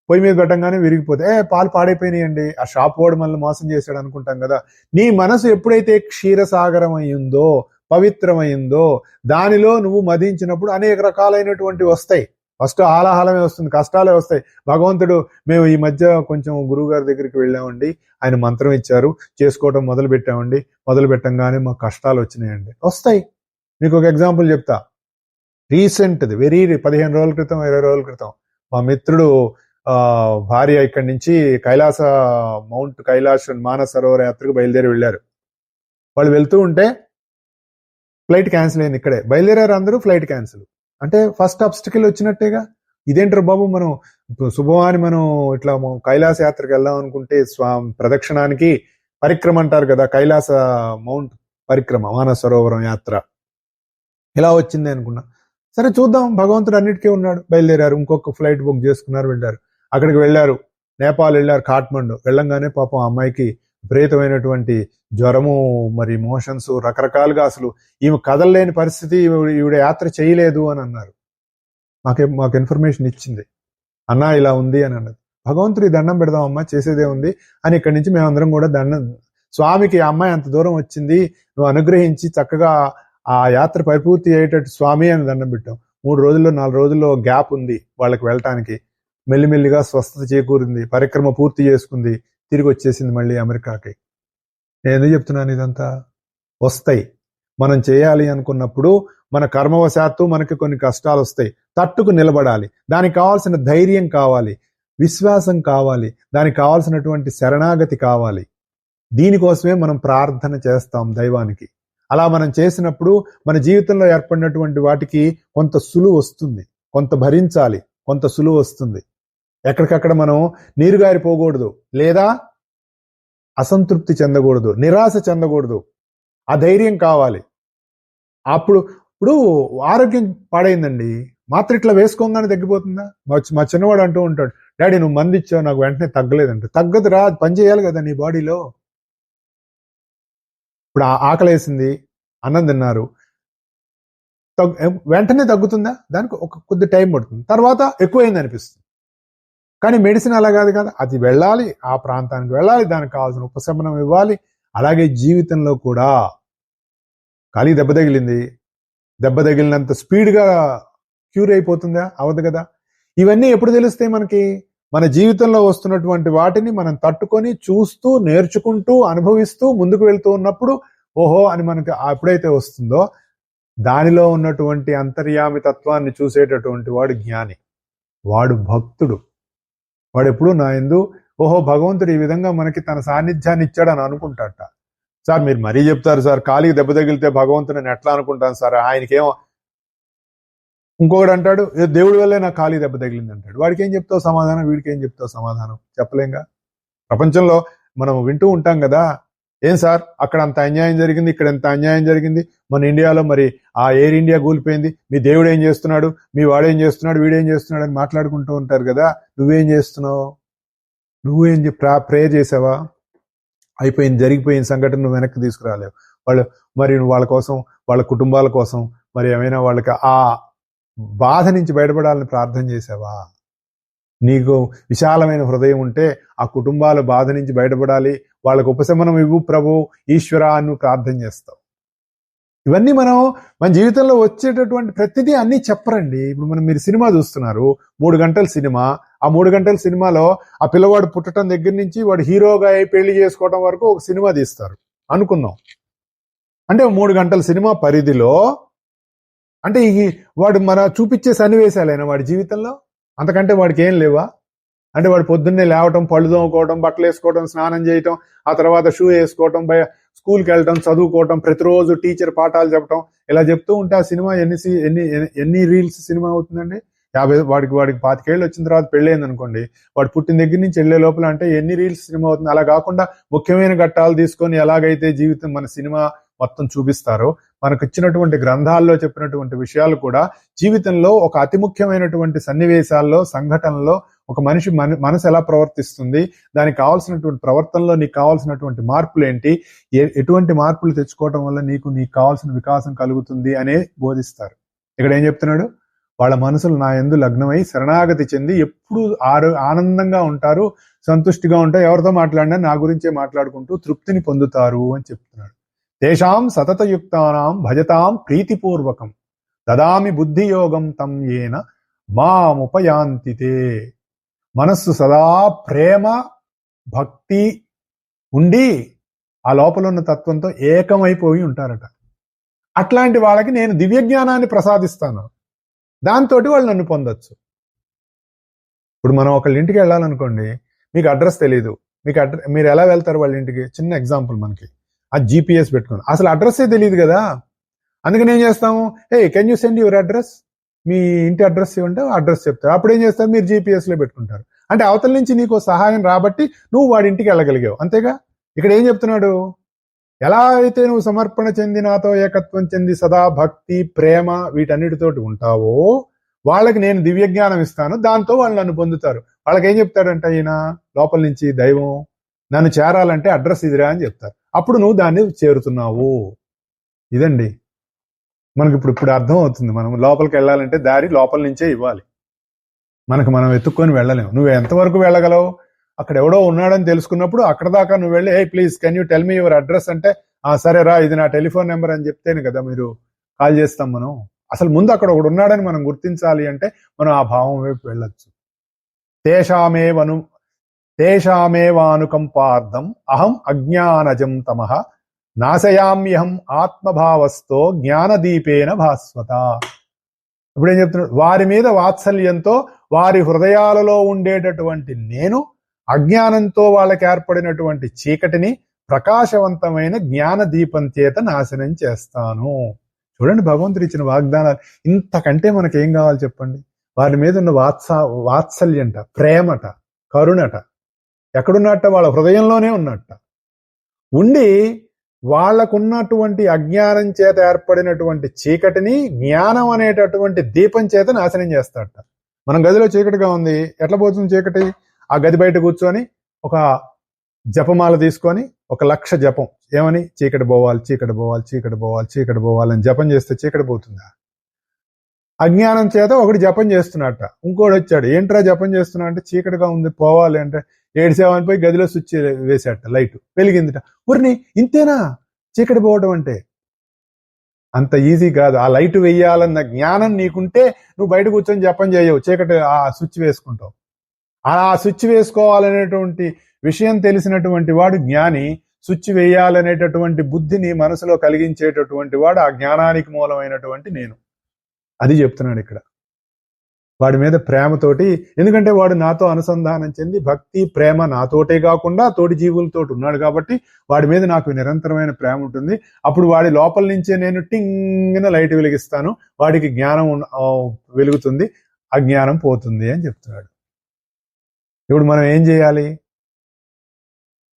పొయ్యి మీద పెట్టంగానే విరిగిపోతే పాలు పాడైపోయినాయండి, ఆ షాప్ వాడు మనల్ని మోసం చేశాడు అనుకుంటాం కదా. నీ మనసు ఎప్పుడైతే క్షీరసాగరం అయిందో, పవిత్రమైందో, దానిలో నువ్వు మదించినప్పుడు అనేక రకాలైనటువంటి వస్తాయి. ఫస్ట్ ఆలాహలమే వస్తుంది, కష్టాలే వస్తాయి. భగవంతుడు, మేము ఈ మధ్య కొంచెం గురువు గారి దగ్గరికి వెళ్ళామండి, ఆయన మంత్రం ఇచ్చారు, చేసుకోవటం మొదలు పెట్టామండి, మొదలు పెట్టంగానే మాకు కష్టాలు వచ్చినాయండి. వస్తాయి. మీకు ఒక ఎగ్జాంపుల్ చెప్తా. రీసెంట్ది, 15 రోజుల క్రితం, 20 రోజుల క్రితం మా మిత్రుడు భార్య ఇక్కడి నుంచి మౌంట్ కైలాస మానసరోవర యాత్రకు బయలుదేరి వెళ్ళారు. వాళ్ళు వెళ్తూ ఉంటే ఫ్లైట్ క్యాన్సిల్ అయింది. ఇక్కడే బయలుదేరారు అందరూ, ఫ్లైట్ క్యాన్సిల్. అంటే ఫస్ట్ అబ్స్టికల్ వచ్చినట్టేగా. ఇదేంటారు బాబు, మనం శుభవాని మనం ఇట్లా కైలాస యాత్రకు వెళ్దాం అనుకుంటే ప్రదక్షిణానికి పరిక్రమ అంటారు కదా, కైలాస మౌంట్ పరిక్రమ, మానసరోవరం యాత్ర ఇలా వచ్చింది అనుకున్నా. సరే చూద్దాం, భగవంతుడు అన్నిటికీ ఉన్నాడు. బయలుదేరారు, ఇంకొక ఫ్లైట్ బుక్ చేసుకున్నారు, వెళ్ళారు. అక్కడికి వెళ్ళారు, నేపాల్ వెళ్ళారు, కాఠ్మండు. వెళ్ళంగానే పాపం అమ్మాయికి విపరీతమైనటువంటి జ్వరము, మరి మోషన్స్, రకరకాలుగా, అసలు ఈమె కదలలేని పరిస్థితి, ఈవిడ యాత్ర చేయలేదు అని అన్నారు. మాకు ఇన్ఫర్మేషన్ ఇచ్చింది, అన్నా ఇలా ఉంది అని అన్నది. భగవంతుడి దండం పెడదాం అమ్మా, చేసేదే ఉంది అని ఇక్కడి నుంచి మేమందరం కూడా స్వామికి, ఆ అమ్మాయి అంత దూరం వచ్చింది, నువ్వు అనుగ్రహించి చక్కగా ఆ యాత్ర పరిపూర్తి అయ్యేటట్టు స్వామి అని దండం పెట్టాం. 3 రోజుల్లో 4 రోజుల్లో గ్యాప్ ఉంది వాళ్ళకి వెళ్ళటానికి. మెల్లిమెల్లిగా స్వస్థత చేకూరింది, పరిక్రమ పూర్తి చేసుకుంది, తిరిగి వచ్చేసింది మళ్ళీ అమెరికాకి. నేను ఎందుకు చెప్తున్నాను ఇదంతా? వస్తాయి. మనం చేయాలి అనుకున్నప్పుడు మన కర్మవశాత్తు మనకి కొన్ని కష్టాలు వస్తాయి, తట్టుకు నిలబడాలి. దానికి కావాల్సిన ధైర్యం కావాలి, విశ్వాసం కావాలి, దానికి కావాల్సినటువంటి శరణాగతి కావాలి. దీనికోసమే మనం ప్రార్థన చేస్తాం దైవానికి. అలా మనం చేసినప్పుడు మన జీవితంలో ఏర్పడినటువంటి వాటికి కొంత సులువు వస్తుంది, కొంత భరించాలి, కొంత సులువు వస్తుంది. ఎక్కడికక్కడ మనం నీరుగారిపోకూడదు, లేదా అసంతృప్తి చెందకూడదు, నిరాశ చెందకూడదు. ఆ ధైర్యం కావాలి. ఇప్పుడు ఆరోగ్యం పాడైందండి, మాత్రం ఇట్లా వేసుకోగానే తగ్గిపోతుందా? మా చిన్నవాడు అంటూ ఉంటాడు, డాడీ నువ్వు మంది ఇచ్చావు నాకు వెంటనే తగ్గలేదంటే. తగ్గదురా, అది పని చేయాలి కదా నీ బాడీలో. ఇప్పుడు ఆకలేసింది, అన్నం తిన్నారు, వెంటనే తగ్గుతుందా? దానికి ఒక కొద్ది టైం పడుతుంది, తర్వాత ఎక్కువైంది అనిపిస్తుంది. కానీ మెడిసిన్ అలా కాదు కదా, అది వెళ్ళాలి, ఆ ప్రాంతానికి వెళ్ళాలి, దానికి కావాల్సిన ఉపశమనం ఇవ్వాలి. అలాగే జీవితంలో కూడా ఖాళీ దెబ్బ తగిలినంత స్పీడ్గా క్యూర్ అయిపోతుందా? అవదు కదా. ఇవన్నీ ఎప్పుడు తెలుస్తాయి మనకి? మన జీవితంలో వస్తున్నటువంటి వాటిని మనం తట్టుకొని, చూస్తూ, నేర్చుకుంటూ, అనుభవిస్తూ ముందుకు వెళ్తూ ఉన్నప్పుడు ఓహో అని మనకి ఎప్పుడైతే వస్తుందో, దానిలో ఉన్నటువంటి అంతర్యామి తత్వాన్ని చూసేటటువంటి వాడు జ్ఞాని, వాడు భక్తుడు. వాడు ఎప్పుడు నా యందు ఓహో భగవంతుడు ఈ విధంగా మనకి తన సాన్నిధ్యాన్ని ఇచ్చాడని అనుకుంటాట. సార్ మీరు మరీ చెప్తారు సార్, కాలికి దెబ్బ తగిలితే భగవంతుడు నేను ఎట్లా అనుకుంటాను సార్, ఆయనకేమో. ఇంకొకడు అంటాడు, దేవుడి వల్లే నాకు ఖాళీ దెబ్బ తగిలింది అంటాడు. వాడికి ఏం చెప్తావు సమాధానం, వీడికి ఏం చెప్తావు సమాధానం? చెప్పలేంగా. ప్రపంచంలో మనం వింటూ ఉంటాం కదా, ఏం సార్ అక్కడ అంత అన్యాయం జరిగింది, ఇక్కడ ఎంత అన్యాయం జరిగింది, మన ఇండియాలో మరి ఆ ఎయిర్ ఇండియా కూలిపోయింది, మీ దేవుడు ఏం చేస్తున్నాడు, మీ వాడేం చేస్తున్నాడు, వీడేం చేస్తున్నాడు అని మాట్లాడుకుంటూ ఉంటారు కదా. నువ్వేం చేస్తున్నావు? నువ్వేం ప్రేయర్ చేసావా? అయిపోయింది, జరిగిపోయిన సంఘటన నువ్వు వెనక్కి తీసుకురాలేవు. మరి నువ్వు వాళ్ళ కోసం, వాళ్ళ కుటుంబాల కోసం మరి ఏమైనా వాళ్ళకి ఆ బాధ నుంచి బయటపడాలని ప్రార్థన చేసావా? నీకు విశాలమైన హృదయం ఉంటే ఆ కుటుంబాల బాధ నుంచి బయటపడాలి, వాళ్ళకు ఉపశమనం ఇవ్వు ప్రభు ఈశ్వర అని నువ్వు ప్రార్థన చేస్తావు. ఇవన్నీ మన జీవితంలో వచ్చేటటువంటి ప్రతిదీ అన్నీ చెప్పరండి. ఇప్పుడు మీరు సినిమా చూస్తున్నారు, 3 గంటల సినిమా. ఆ 3 గంటల సినిమాలో ఆ పిల్లవాడు పుట్టడం దగ్గర నుంచి వాడు హీరోగా అయి పెళ్లి చేసుకోవడం వరకు ఒక సినిమా తీస్తారు అనుకుందాం. అంటే 3 గంటల సినిమా పరిధిలో అంటే వాడు చూపించే సన్నివేశాలైనా వాడి జీవితంలో అంతకంటే వాడికి ఏం లేవా? అంటే వాడు పొద్దున్నే లేవటం, పళ్ళు తోముకోవడం, బట్టలు వేసుకోవడం, స్నానం చేయటం, ఆ తర్వాత షూ వేసుకోవటం, స్కూల్కి వెళ్ళటం, చదువుకోవటం, ప్రతిరోజు టీచర్ పాఠాలు చెప్పటం, ఇలా చెప్తూ ఉంటే ఆ సినిమా ఎన్ని రీల్స్ సినిమా అవుతుందండి? 50 వాడికి 25 ఏళ్ళు వచ్చిన తర్వాత పెళ్ళైంది అనుకోండి, వాడు పుట్టిన దగ్గర నుంచి వెళ్ళే లోపల అంటే ఎన్ని రీల్స్ సినిమా అవుతుంది? అలా కాకుండా ముఖ్యమైన ఘట్టాలు తీసుకొని ఎలాగైతే జీవితం మన సినిమా మొత్తం చూపిస్తారో, మనకు ఇచ్చినటువంటి గ్రంథాల్లో చెప్పినటువంటి విషయాలు కూడా జీవితంలో ఒక అతి ముఖ్యమైనటువంటి సన్నివేశాల్లో, సంఘటనలో ఒక మనిషి మనసు ఎలా ప్రవర్తిస్తుంది, దానికి కావాల్సినటువంటి ప్రవర్తనలో నీకు కావాల్సినటువంటి మార్పులు ఏంటి, ఎటువంటి మార్పులు తెచ్చుకోవడం వల్ల నీకు కావాల్సిన వికాసం కలుగుతుంది అనే బోధిస్తారు. ఇక్కడ ఏం చెప్తున్నాడు? వాళ్ళ మనసులు నా యందు లగ్నమై శరణాగతి చెంది ఎప్పుడు ఆనందంగా ఉంటారు, సంతుష్టిగా ఉంటారు, ఎవరితో మాట్లాడినా నా గురించే మాట్లాడుకుంటూ తృప్తిని పొందుతారు అని చెప్తున్నాడు. తేషాం సతతయుక్తానాం భజతాం ప్రీతిపూర్వకం దదామి బుద్ధియోగం తం ఏన మాముపయాంతితే. మనస్సు సదా ప్రేమ భక్తి ఉండి ఆ లోపల ఉన్న తత్వంతో ఏకమైపోయి ఉంటారట. అట్లాంటి వాళ్ళకి నేను దివ్య జ్ఞానాన్ని ప్రసాదిస్తాను, దాంతో వాళ్ళు నన్ను పొందొచ్చు. ఇప్పుడు మనం ఒకళ్ళ ఇంటికి వెళ్ళాలనుకోండి, మీకు అడ్రస్ తెలీదు, మీరు ఎలా వెళ్తారు వాళ్ళ ఇంటికి? చిన్న ఎగ్జాంపుల్, మనకి ఆ GPS పెట్టుకోండి, అసలు అడ్రస్సే తెలియదు కదా. అందుకని ఏం చేస్తాము? Hey can you send your address, మీ ఇంటి అడ్రస్ ఇవ్వంటే అడ్రస్ చెప్తారు. అప్పుడు ఏం చేస్తారు? మీరు GPS-లో పెట్టుకుంటారు. అంటే అవతల నుంచి నీకు సహాయం రాబట్టి నువ్వు వాడి ఇంటికి వెళ్ళగలిగావు, అంతేగా. ఇక్కడ ఏం చెప్తున్నాడు? ఎలా అయితే నువ్వు సమర్పణ చెంది నాతో ఏకత్వం చెంది సదా భక్తి ప్రేమ వీటన్నిటితోటి ఉంటావో వాళ్ళకి నేను దివ్య జ్ఞానం ఇస్తాను, దాంతో వాళ్ళు నన్ను పొందుతారు. వాళ్ళకి ఏం చెప్తాడంట ఈయన లోపల నుంచి దైవం? నన్ను చేరాలంటే అడ్రస్ ఇదిరా అని చెప్తారు. అప్పుడు నువ్వు దాన్ని చేరుతున్నావు. ఇదండి మనకి ఇప్పుడు అర్థం అవుతుంది. మనం లోపలికి వెళ్ళాలంటే దారి లోపల నుంచే ఇవ్వాలి, మనం ఎత్తుక్కొని వెళ్ళలేము. నువ్వు ఎంతవరకు వెళ్ళగలవు? అక్కడ ఎవడో ఉన్నాడని తెలుసుకున్నప్పుడు అక్కడ దాకా నువ్వు వెళ్ళి, hey please can you tell me your address అంటే, సరే రా, ఇది నా టెలిఫోన్ నెంబర్ అని చెప్తేనే కదా మీరు కాల్ చేస్తాం. మనం అసలు ముందు అక్కడ ఒకడు ఉన్నాడని మనం గుర్తించాలి అంటే మనం ఆ భావం వైపు వెళ్ళొచ్చు. తేషామేవానుకంపార్థం అహం అజ్ఞానజం తమః నాశయామ్యహం ఆత్మభావస్థో జ్ఞానదీపేన భాస్వత. ఇప్పుడేం చెప్తున్నాడు? వారి మీద వాత్సల్యంతో వారి హృదయాలలో ఉండేటటువంటి నేను అజ్ఞానంతో వాళ్ళకి ఏర్పడినటువంటి చీకటిని ప్రకాశవంతమైన జ్ఞాన దీపం చేత నాశనం చేస్తాను. చూడండి, భగవంతుడు ఇచ్చిన వాగ్దానాలు. ఇంతకంటే మనకేం కావాలి చెప్పండి? వారి మీద ఉన్న వాత్సల్యంట, ప్రేమట, కరుణట ఎక్కడున్నట్ట? వాళ్ళ హృదయంలోనే ఉన్నట్ట. ఉండి వాళ్లకున్నటువంటి అజ్ఞానం చేత ఏర్పడినటువంటి చీకటిని జ్ఞానం అనేటటువంటి దీపం చేత నాశనం చేస్తాడట. మనం గదిలో చీకటిగా ఉంది, ఎట్లా పోతుంది చీకటి? ఆ గది బయట కూర్చొని ఒక జపమాల తీసుకొని 1,00,000 జపం, ఏమని? చీకటి పోవాలి, చీకటి పోవాలి, చీకటి పోవాలి, చీకటి పోవాలని జపం చేస్తే చీకటి పోతుందా? అజ్ఞానం చేత ఒకటి జపం చేస్తున్నట్ట. ఇంకోటి వచ్చాడు, ఏంట్రా జపం చేస్తున్నా అంటే, చీకటిగా ఉంది పోవాలి అంటే, 7 పోయి గదిలో స్విచ్ వేసేట, లైట్ వెలిగిందిట. ఊరిని ఇంతేనా చీకటి పోవడం అంటే? అంత ఈజీ కాదు. ఆ లైట్ వెయ్యాలన్న జ్ఞానం నీకుంటే నువ్వు బయట కూర్చొని జపం చేయవు, చీకటి ఆ స్విచ్ వేసుకుంటావు. ఆ స్విచ్ వేసుకోవాలనేటువంటి విషయం తెలిసినటువంటి వాడు జ్ఞాని. స్విచ్ వేయాలనేటటువంటి బుద్ధిని మనసులో కలిగించేటటువంటి వాడు ఆ జ్ఞానానికి మూలమైనటువంటి నేను. అది చెప్తున్నాడు ఇక్కడ. వాడి మీద ప్రేమతోటి, ఎందుకంటే వాడు నాతో అనుసంధానం చెంది భక్తి ప్రేమ నాతోటే కాకుండా తోటి జీవులతో ఉన్నాడు కాబట్టి వాడి మీద నాకు నిరంతరమైన ప్రేమ ఉంటుంది. అప్పుడు వాడి లోపల నుంచే నేను టింగిన లైట్ వెలిగిస్తాను, వాడికి జ్ఞానం వెలుగుతుంది, అజ్ఞానం పోతుంది అని చెప్తున్నాడు. ఇప్పుడు మనం ఏం చేయాలి?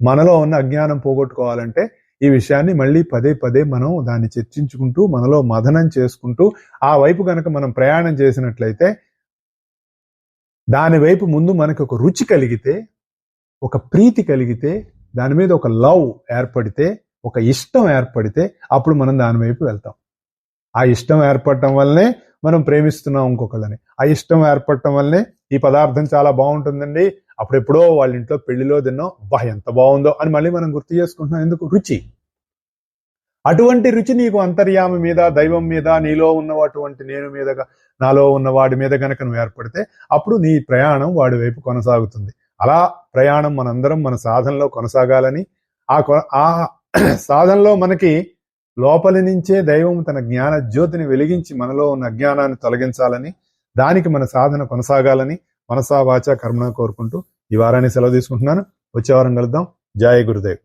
మనలో ఉన్న అజ్ఞానం పోగొట్టుకోవాలంటే ఈ విషయాన్ని మళ్ళీ పదే పదే మనం దాన్ని చర్చించుకుంటూ మనలో మథనం చేసుకుంటూ ఆ వైపు కనుక మనం ప్రయాణం చేసినట్లయితే, దాని వైపు ముందు మనకు ఒక రుచి కలిగితే, ఒక ప్రీతి కలిగితే, దాని మీద ఒక లవ్ ఏర్పడితే, ఒక ఇష్టం ఏర్పడితే అప్పుడు మనం దాని వైపు వెళ్తాం. ఆ ఇష్టం ఏర్పడటం వల్లనే మనం ప్రేమిస్తున్నాం ఇంకొకళ్ళని. ఆ ఇష్టం ఏర్పడటం వల్లనే ఈ పదార్థం చాలా బాగుంటుందండి, అప్పుడెప్పుడో వాళ్ళ ఇంట్లో పెళ్లిలో తిన్నాం, అబ్బా ఎంత బాగుందో అని మళ్ళీ మనం గుర్తు చేసుకుంటున్నాం. ఎందుకు? రుచి. అటువంటి రుచి నీకు అంతర్యామి మీద, దైవం మీద, నీలో ఉన్నటువంటి నేను మీద, నాలో ఉన్న వాడి మీద గనక నువ్వు ఏర్పడితే అప్పుడు నీ ప్రయాణం వాడి వైపు కొనసాగుతుంది. అలా ప్రయాణం మనందరం మన సాధనలో కొనసాగాలని, ఆ సాధనలో మనకి లోపలి నుంచే దైవం తన జ్ఞాన జ్యోతిని వెలిగించి మనలో ఉన్న అజ్ఞానాన్ని తొలగించాలని, దానికి మన సాధన కొనసాగాలని మనసా వాచా కర్మణ కోరుకుంటూ ఈ వారాన్ని సెలవు తీసుకుంటున్నాను. వచ్చే వారం కలుద్దాం. జై గురుదేవ్.